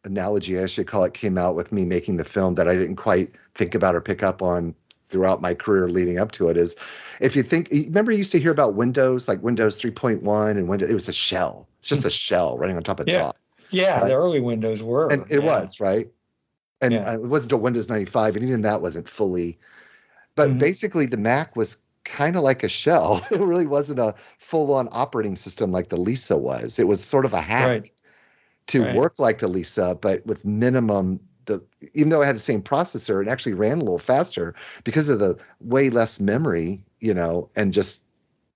analogy, I should call it, came out with me making the film that I didn't quite think about or pick up on throughout my career leading up to it. Is if you remember you used to hear about Windows, like Windows 3.1 and Windows, it was a shell. It's just a shell running on top of DOS. Yeah, right? The early Windows were. And it was, right? And it wasn't until Windows 95, and even that wasn't fully. But basically the Mac was kind of like a shell. It really wasn't a full-on operating system like the Lisa was. It was sort of a hack to work like the Lisa, but with minimum. Even though it had the same processor, it actually ran a little faster because of the way less memory, and just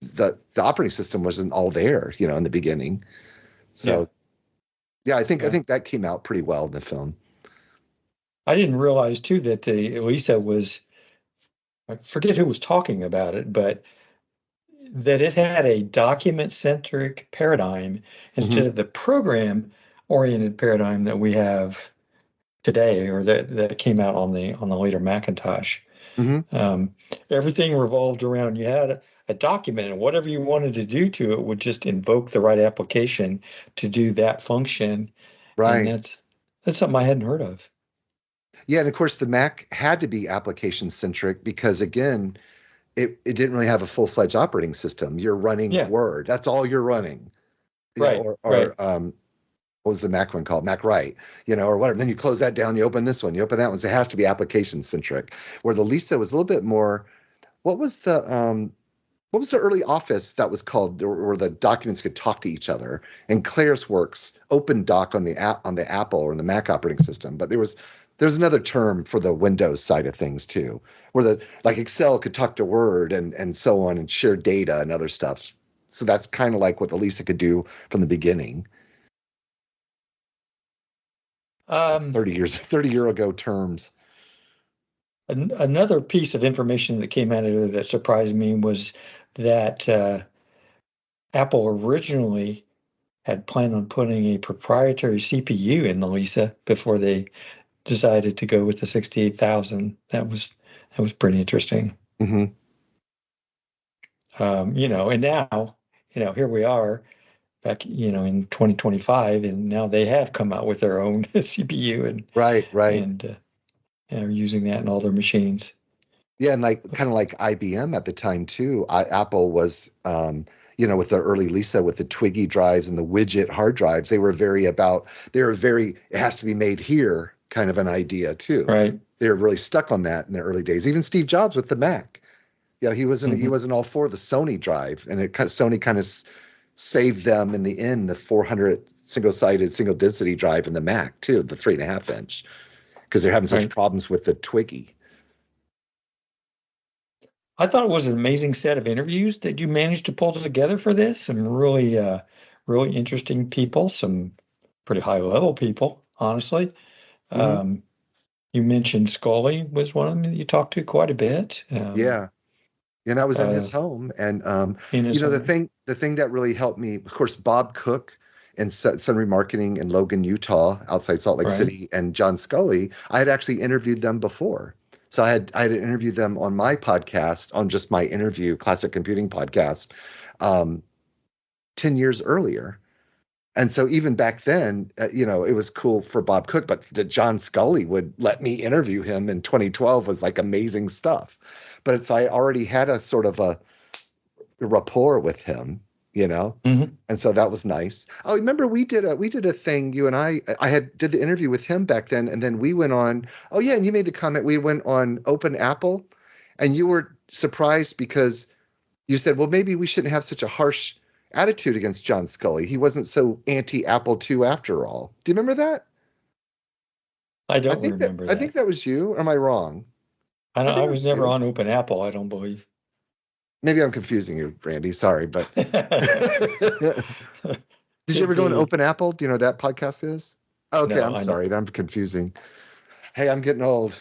the operating system wasn't all there, in the beginning. So, I think that came out pretty well in the film. I didn't realize too that the Lisa was, I forget who was talking about it, but that it had a document-centric paradigm instead of the program-oriented paradigm that we have today, or that came out on the later Macintosh. Everything revolved around, you had a document, and whatever you wanted to do to it would just invoke the right application to do that function. Right. And that's something I hadn't heard of. Yeah, and of course the Mac had to be application centric because, again, it didn't really have a full-fledged operating system. You're running Word. That's all you're running. Right. What was the Mac one called? Mac Write, or whatever. Then you close that down, you open this one, you open that one. So it has to be application centric. Where the Lisa was a little bit more. What was the early Office that was called, where the documents could talk to each other? And ClarisWorks, Open Doc on the Apple or the Mac operating system. But there's another term for the Windows side of things too, where like Excel could talk to Word and so on, and share data and other stuff. So that's kind of like what the Lisa could do from the beginning. 30 year ago terms. Another piece of information that came out of it that surprised me was that Apple originally had planned on putting a proprietary CPU in the Lisa before they decided to go with the 68,000. That was pretty interesting. And now, here we are back, in 2025, and now they have come out with their own CPU, and right, and are using that in all their machines. Yeah, and like kind of like IBM at the time too. Apple was, with the early Lisa with the Twiggy drives and the widget hard drives. They were very, it has to be made here kind of an idea too. Right. They were really stuck on that in the early days. Even Steve Jobs with the Mac. Yeah, he wasn't all for the Sony drive, and Sony kind of saved them in the end the 400 single-sided, single-density drive in the Mac too, the 3.5 inch, because they're having such problems with the Twiggy. I thought it was an amazing set of interviews that you managed to pull together for this. Some really, really interesting people, some pretty high-level people, honestly. You mentioned Scully was one of them that you talked to quite a bit. Yeah. And I was in his home. And, the thing that really helped me, of course, Bob Cook and Sunry Marketing in Logan, Utah, outside Salt Lake City, and John Scully, I had actually interviewed them before. So I had interviewed them on my podcast, on just my interview, Classic Computing Podcast, 10 years earlier. And so even back then, it was cool for Bob Cook, but John Scully would let me interview him in 2012 was like amazing stuff. But so I already had a sort of a rapport with him, and so that was nice. Oh, remember we did a thing, you and I did the interview with him back then, and then we went on. Oh yeah, and you made the comment we went on Open Apple, and you were surprised because you said, well, maybe we shouldn't have such a harsh attitude against John Scully. He wasn't so anti-Apple II after all. Do you remember that? I don't remember that. I think that was you. Or am I wrong? I was never on Open Apple, I don't believe. Maybe I'm confusing you, Randy. Sorry, but did you ever go on Open Apple? Do you know what that podcast is? Okay, no, I'm sorry. I'm confusing. Hey, I'm getting old.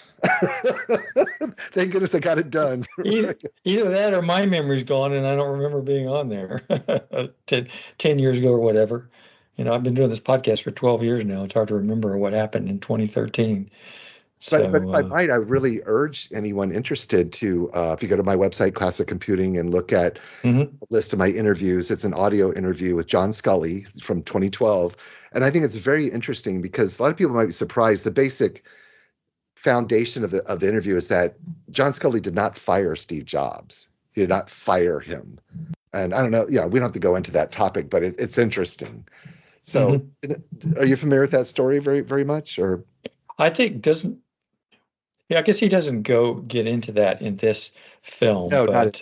Thank goodness I got it done. Either that or my memory's gone and I don't remember being on there 10 years ago or whatever. I've been doing this podcast for 12 years now. It's hard to remember what happened in 2013. But I really urge anyone interested to, if you go to my website, Classic Computing, and look at a list of my interviews, it's an audio interview with John Scully from 2012. And I think it's very interesting because a lot of people might be surprised. The basic foundation of the interview is that John Scully did not fire Steve Jobs. He did not fire him. And I don't know, we don't have to go into that topic, but it's interesting. So are you familiar with that story very, very much? Or I think I guess he doesn't get into that in this film. No, but,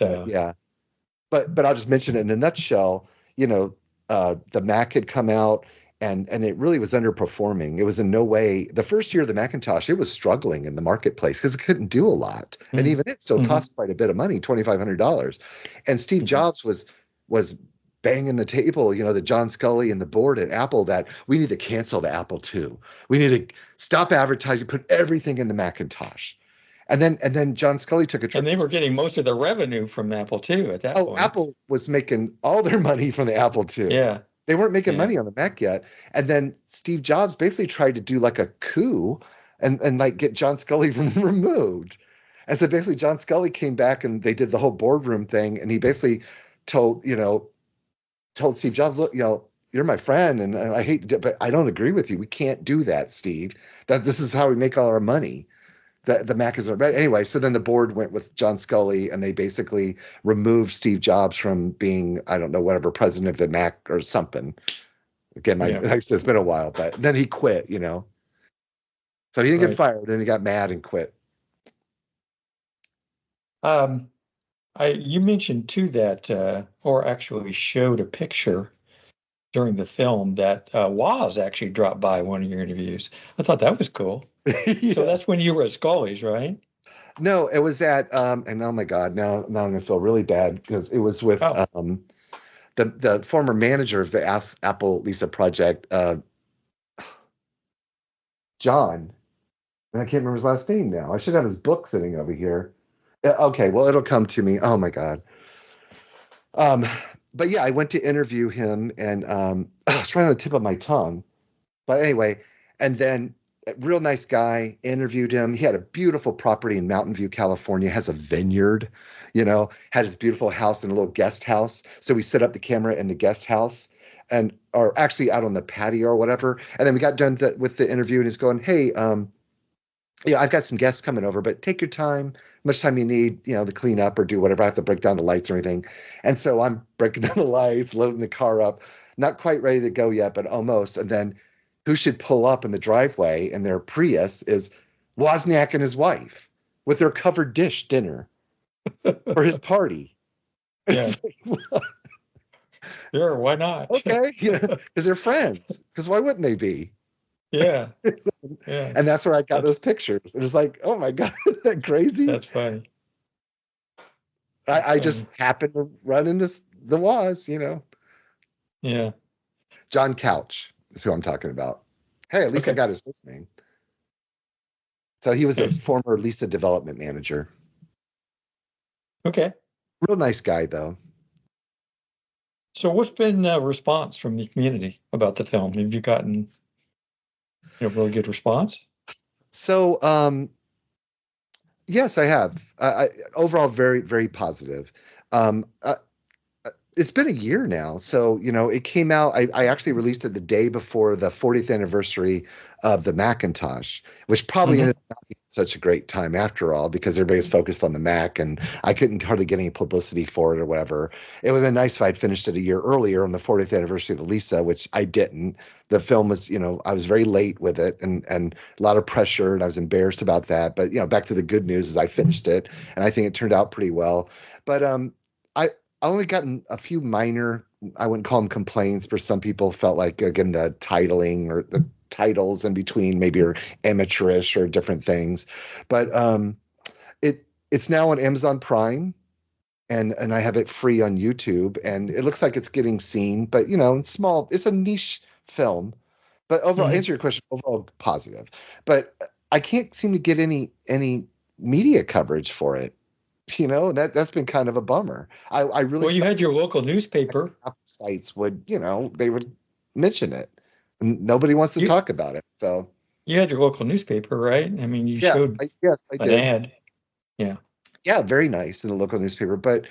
But I'll just mention it in a nutshell. The Mac had come out and it really was underperforming. It was in no way the first year of the Macintosh. It was struggling in the marketplace because it couldn't do a lot, and even it still cost quite a bit of money, $2,500. And Steve Jobs was banging the table, the John Scully and the board at Apple, that we need to cancel the Apple II. We need to stop advertising, put everything in the Macintosh. And then John Scully took a trip. And they were getting most of their revenue from Apple II at that point. Oh, Apple was making all their money from the Apple II. Yeah. They weren't making money on the Mac yet. And then Steve Jobs basically tried to do like a coup and like get John Scully removed. And so basically John Scully came back and they did the whole boardroom thing. And he basically told Steve Jobs, look, you're my friend and I hate to do it, but I don't agree with you. We can't do that, Steve. This is how we make all our money. The Mac isn't ready. Anyway, so then the board went with John Scully and they basically removed Steve Jobs from being, I don't know, whatever, president of the Mac or something. Again, it's been a while, but then he quit, So he didn't get fired, then he got mad and quit. You mentioned too that, or actually showed a picture during the film that Woz actually dropped by one of your interviews. I thought that was cool. So that's when you were at Scully's, right? No, it was at and oh my God, now I'm gonna feel really bad because it was with the former manager of the Apple Lisa project, John, and I can't remember his last name now. I should have his book sitting over here. Okay, well it'll come to me. Oh my God. But yeah, I went to interview him and it's right on the tip of my tongue. But anyway, and then a real nice guy, interviewed him. He had a beautiful property in Mountain View, California, has a vineyard, had his beautiful house and a little guest house. So we set up the camera in the guest house or actually out on the patio or whatever. And then we got done with the interview and he's going, hey, Yeah, I've got some guests coming over, but take your time, much time you need, to clean up or do whatever. I have to break down the lights or anything. And so I'm breaking down the lights, loading the car up, not quite ready to go yet, but almost. And then who should pull up in the driveway in their Prius is Wozniak and his wife with their covered dish dinner for his party. Yeah. Sure, why not? Okay, because they're friends. Because why wouldn't they be? Yeah. Yeah. And that's where I got those pictures. It was like, oh my God, isn't that crazy? That's funny. I just happened to run into the Woz, Yeah. John Couch is who I'm talking about. Hey, at least I got his first name. So he was a former Lisa development manager. Okay. Real nice guy, though. So what's been a response from the community about the film? Have you gotten really good response? So, yes, I have. Overall, very, very positive. It's been a year now. So, it came out. I actually released it the day before the 40th anniversary of the Macintosh, which probably ended up not being such a great time after all, because everybody's focused on the Mac and I couldn't hardly get any publicity for it or whatever. It would have been nice if I'd finished it a year earlier on the 40th anniversary of Lisa, which I didn't. The film was, I was very late with it and a lot of pressure, and I was embarrassed about that. But, back to the good news is I finished it, and I think it turned out pretty well. But I only gotten a few minor, I wouldn't call them complaints, but some people felt like, again, the titling or the titles in between maybe are amateurish or different things. But it's now on Amazon Prime, and I have it free on YouTube, and it looks like it's getting seen, but it's small. It's a niche film, but overall, answer your question, overall positive. But I can't seem to get any media coverage for it. That's been kind of a bummer. I really. Well, you had your local newspaper. Sites would, they would mention it. Nobody wants to talk about it. So you had your local newspaper, right? I mean, you showed I an did. ad. Yeah. Yeah, very nice in the local newspaper. But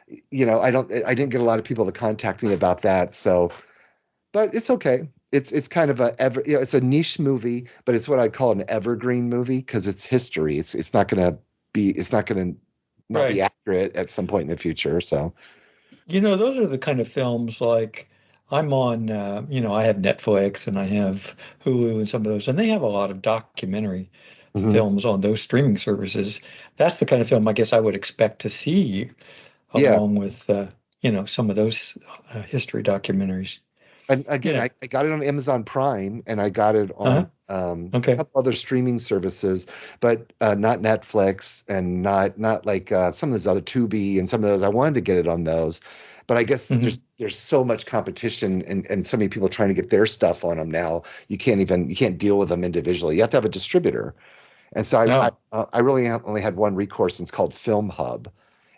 I didn't get a lot of people to contact me about that. So, but it's okay. It's kind of it's a niche movie, but it's what I call an evergreen movie because it's history. It's not going to be accurate at some point in the future. So, those are the kind of films like I'm on, I have Netflix and I have Hulu and some of those, and they have a lot of documentary films on those streaming services. That's the kind of film I guess I would expect to see along with, some of those history documentaries. And again, I got it on Amazon Prime, and I got it on a couple other streaming services, but not Netflix and not like some of those other Tubi and some of those. I wanted to get it on those, but I guess there's so much competition and so many people trying to get their stuff on them now. You can't deal with them individually. You have to have a distributor, and so I really only had one recourse, and it's called Film Hub.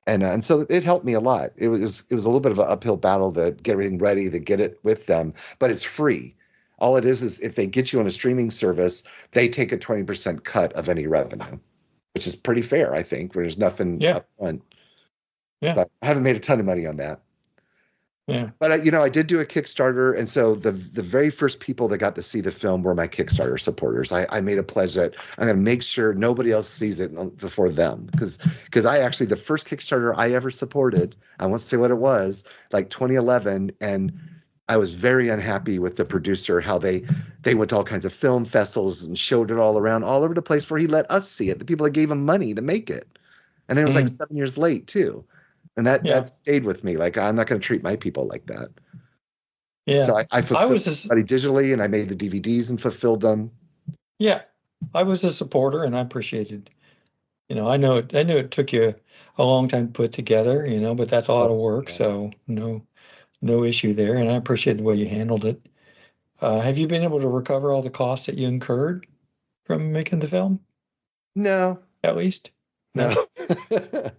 And so it helped me a lot. It was a little bit of an uphill battle to get everything ready to get it with them, but it's free. All it is if they get you on a streaming service, they take a 20% cut of any revenue, which is pretty fair, I think. Where there's nothing up front. Yeah. But I haven't made a ton of money on that. Yeah. But I did do a Kickstarter, and so the very first people that got to see the film were my Kickstarter supporters. I made a pledge that I'm going to make sure nobody else sees it before them, because I actually, the first Kickstarter I ever supported, I won't say what it was, like 2011, and I was very unhappy with the producer, how they went to all kinds of film festivals and showed it all around, all over the place, where he let us see it, the people that gave him money to make it, and then it was like 7 years late too. And that stayed with me. Like, I'm not going to treat my people like that. Yeah. So I fulfilled everybody digitally, and I made the DVDs and fulfilled them. Yeah. I was a supporter, and I appreciated, I know it took you a long time to put together, but that's a lot of work. Yeah. So no issue there. And I appreciate the way you handled it. Have you been able to recover all the costs that you incurred from making the film? No. At least? No.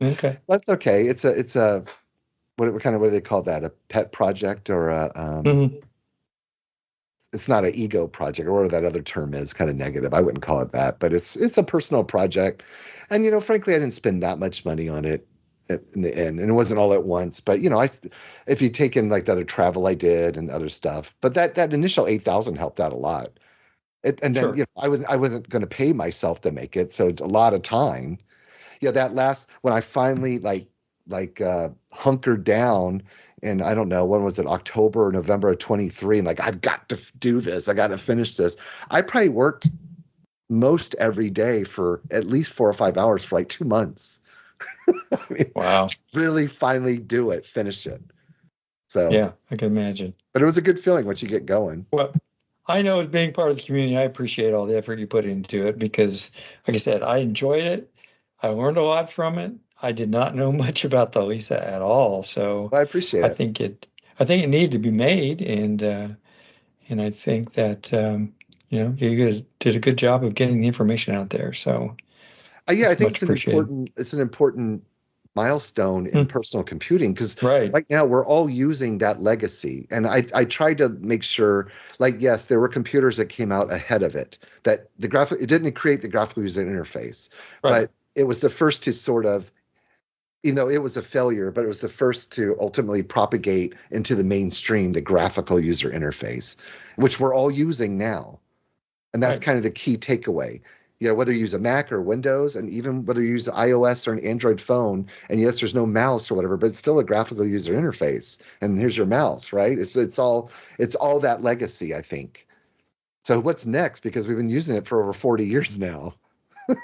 Okay. That's okay. It's a what do they call that? A pet project or a it's not an ego project, or whatever that other term is, kind of negative. I wouldn't call it that, but it's a personal project. And frankly, I didn't spend that much money on it in the end, and it wasn't all at once. But if you take in like the other travel I did and other stuff, but that initial $8,000 helped out a lot. And then Sure. I wasn't going to pay myself to make it, so it's a lot of time. That last when I finally hunkered down, and I don't know when was it, October or November of 23, and I've got to do this, I got to finish this. I probably worked most every day for at least 4 or 5 hours for 2 months. I mean, Wow. really finally do it, finish it. So Yeah, I can imagine. But it was a good feeling once you get going. Well, I know as being part of the community, I appreciate all the effort you put into it because, like I said, I enjoyed it. I learned a lot from it. I did not know much about the Lisa at all, so I appreciate it. I think it needed to be made, and I think that you did a good job of getting the information out there. So I think it's an important milestone in personal computing because right now we're all using that legacy, and I tried to make sure, yes, there were computers that came out ahead of it, that it didn't create the graphical user interface, but it was the first to sort of, it was a failure, but it was the first to ultimately propagate into the mainstream the graphical user interface, which we're all using now. And that's kind of the key takeaway. Whether you use a Mac or Windows, and even whether you use iOS or an Android phone, and yes, there's no mouse or whatever, but it's still a graphical user interface. And here's your mouse, right? It's all that legacy, I think. So what's next? Because we've been using it for over 40 years now.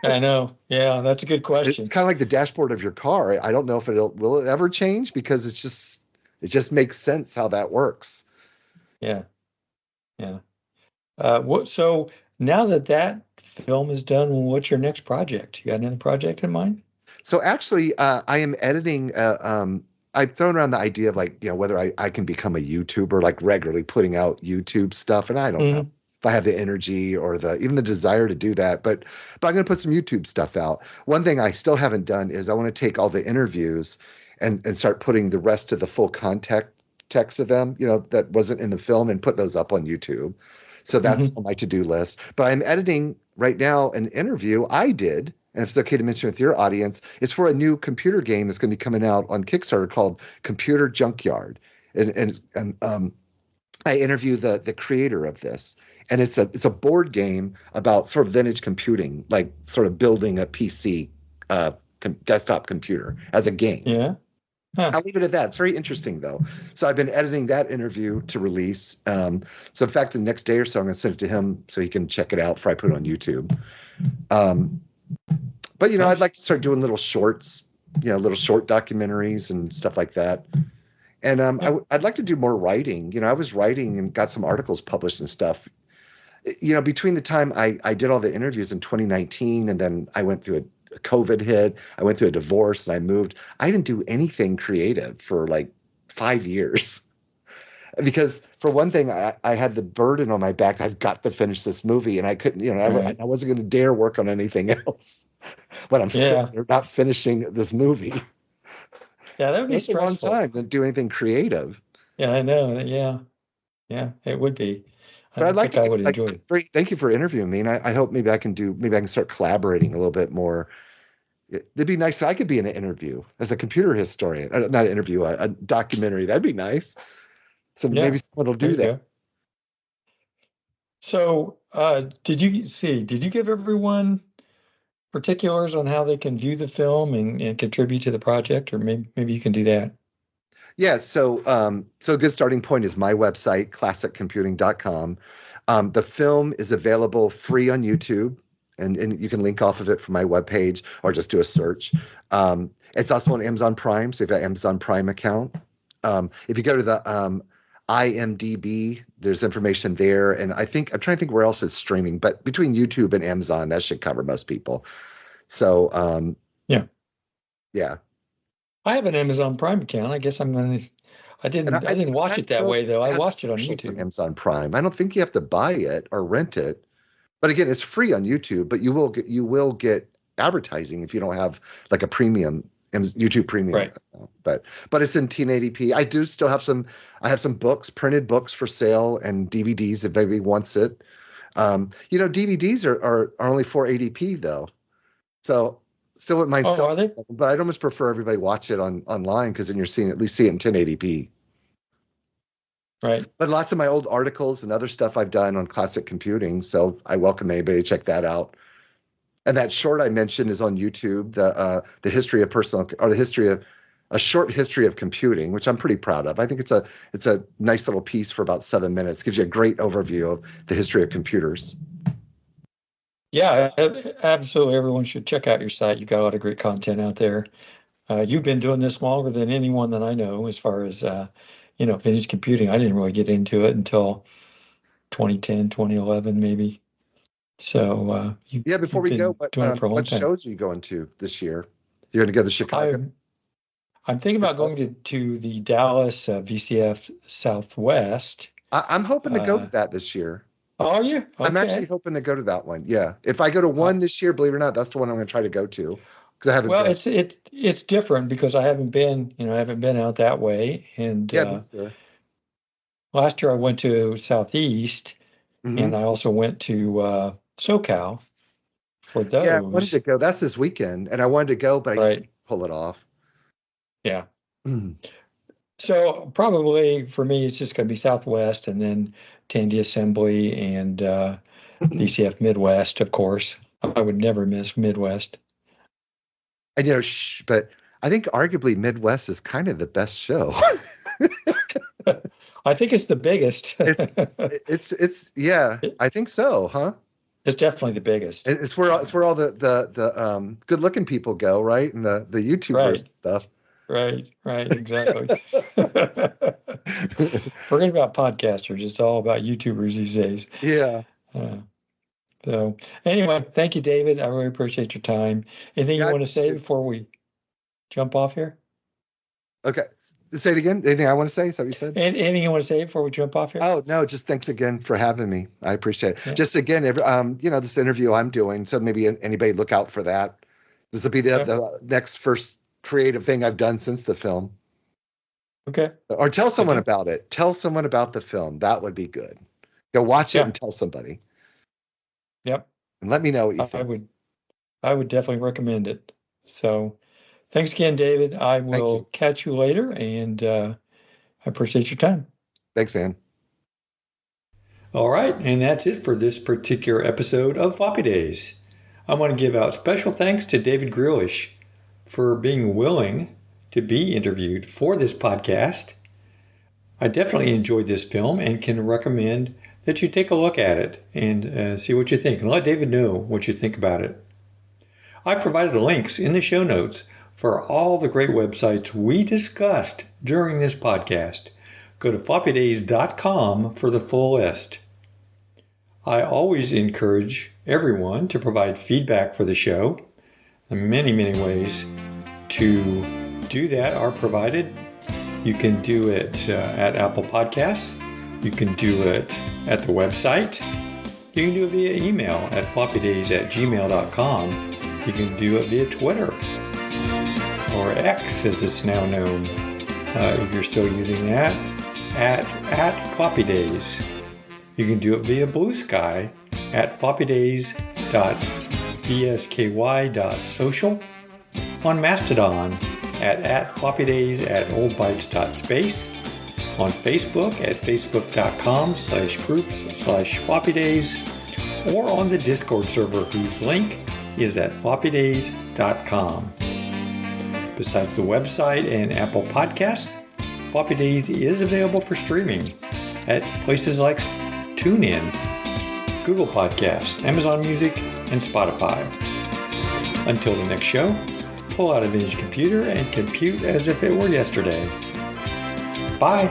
I know. Yeah, that's a good question. It's kind of like the dashboard of your car. I don't know if will it ever change, because it just makes sense how that works. Yeah. Yeah. So now that film is done, what's your next project? You got another project in mind? So actually, I am editing. I've thrown around the idea of whether I can become a YouTuber, regularly putting out YouTube stuff, and I don't know if I have the energy or even the desire to do that. But I'm going to put some YouTube stuff out. One thing I still haven't done is I want to take all the interviews and start putting the rest of the full context of them, that wasn't in the film, and put those up on YouTube. So that's on my to-do list. But I'm editing right now an interview I did, and if it's okay to mention with your audience, it's for a new computer game that's going to be coming out on Kickstarter called Computer Junkyard. And I interview the creator of this. And it's a board game about sort of vintage computing, sort of building a PC desktop computer as a game. Yeah. Huh. I'll leave it at that. It's very interesting, though. So I've been editing that interview to release. So in fact, the next day or so, I'm going to send it to him so he can check it out before I put it on YouTube. But I'd like to start doing little shorts, little short documentaries and stuff like that. And I'd like to do more writing. I was writing and got some articles published and stuff. Between the time I did all the interviews in 2019, and then I went through a COVID hit, I went through a divorce, and I moved. I didn't do anything creative for 5 years. Because for one thing, I had the burden on my back. I've got to finish this movie, and I couldn't, I wasn't going to dare work on anything else when I'm sitting there not finishing this movie. Yeah, that would be stressful. It's a long time to do anything creative. Yeah, I know. Yeah, it would be. But I'd like to. I would enjoy it. Thank you for interviewing me, and I hope maybe I can start collaborating a little bit more. It'd be nice. I could be in an interview as a computer historian, not an interview, a documentary. That'd be nice. So maybe someone will do that. Go. So, did you give everyone particulars on how they can view the film and contribute to the project, or maybe you can do that? Yeah, so a good starting point is my website, classiccomputing.com. The film is available free on YouTube, and you can link off of it from my webpage or just do a search. It's also on Amazon Prime, so if you have an Amazon Prime account. If you go to the IMDb, there's information there, and I'm trying to think where else it's streaming, but between YouTube and Amazon, that should cover most people. So yeah. I have an Amazon Prime account. I guess I'm going to. I didn't watch it that way though. I watched it on YouTube. Amazon Prime. I don't think you have to buy it or rent it, but again, it's free on YouTube. But you will get advertising if you don't have a premium YouTube Premium. Right. But it's in 1080p. I do still have some. I have some printed books for sale, and DVDs if anybody wants it. DVDs are only 480p though, so. Still wouldn't mind selling, are they? But I'd almost prefer everybody watch it online, because then you're see it in 1080p. Right. But lots of my old articles and other stuff I've done on classic computing. So I welcome anybody to check that out. And that short I mentioned is on YouTube, the history of a short history of computing, which I'm pretty proud of. I think it's a nice little piece for about 7 minutes. Gives you a great overview of the history of computers. Yeah, absolutely. Everyone should check out your site. You've got a lot of great content out there. You've been doing this longer than anyone that I know as far as, vintage computing. I didn't really get into it until 2010, 2011, maybe. So, before we go, what shows are you going to this year? You're going to go to Chicago? I'm thinking about going to the Dallas VCF Southwest. I'm hoping to go to that this year. Oh, are you? Okay. I'm actually hoping to go to that one. Yeah. If I go to one this year, believe it or not, that's the one I'm going to try to go to. Because I haven't. Well, it's different because I haven't been out that way. And last year I went to Southeast, and I also went to SoCal for those. Yeah, I wanted to go. That's this weekend, and I wanted to go, but I just can't pull it off. Yeah. So probably for me, it's just going to be Southwest, and then Tandy Assembly and DCF Midwest, of course. I would never miss Midwest. And but I think arguably Midwest is kind of the best show. I think it's the biggest. it's I think so, huh? It's definitely the biggest. It's where all the good looking people go, right? And the YouTubers and stuff. Right, exactly. Forget about podcasters. It's all about YouTubers these days. Yeah. So anyway, thank you, David. I really appreciate your time. Anything you want to say before we jump off here? Okay. Say it again. Anything I want to say? Is that what you said? Anything you want to say before we jump off here? Oh, no, just thanks again for having me. I appreciate it. Yeah. Just again, this interview I'm doing, so maybe anybody look out for that. This will be the next first creative thing I've done since the film. Okay. Or tell someone about it. Tell someone about the film. That would be good. Go watch it and tell somebody. Yep. And let me know what you think. I would definitely recommend it. So thanks again, David. I will catch you later, and I appreciate your time. Thanks, man. All right, and that's it for this particular episode of Floppy Days. I want to give out special thanks to David Greelish for being willing to be interviewed for this podcast. I definitely enjoyed this film and can recommend that you take a look at it and see what you think, and let David know what you think about it. I provided links in the show notes for all the great websites we discussed during this podcast. Go to floppydays.com for the full list. I always encourage everyone to provide feedback for the show. Many ways to do that are provided. You can do it at Apple Podcasts. You can do it at the website. You can do it via email at floppydays@gmail.com. You can do it via Twitter, or X as it's now known, if you're still using that, at Floppy Days. You can do it via Blue Sky at floppydays.bsky.social, on Mastodon at floppydays@oldbytes.space, on Facebook at facebook.com/groups/floppydays, or on the Discord server whose link is at floppydays.com. Besides the website and Apple Podcasts, Floppy Days is available for streaming at places like TuneIn, Google Podcasts, Amazon Music, and Spotify. Until the next show, pull out a vintage computer and compute as if it were yesterday. Bye.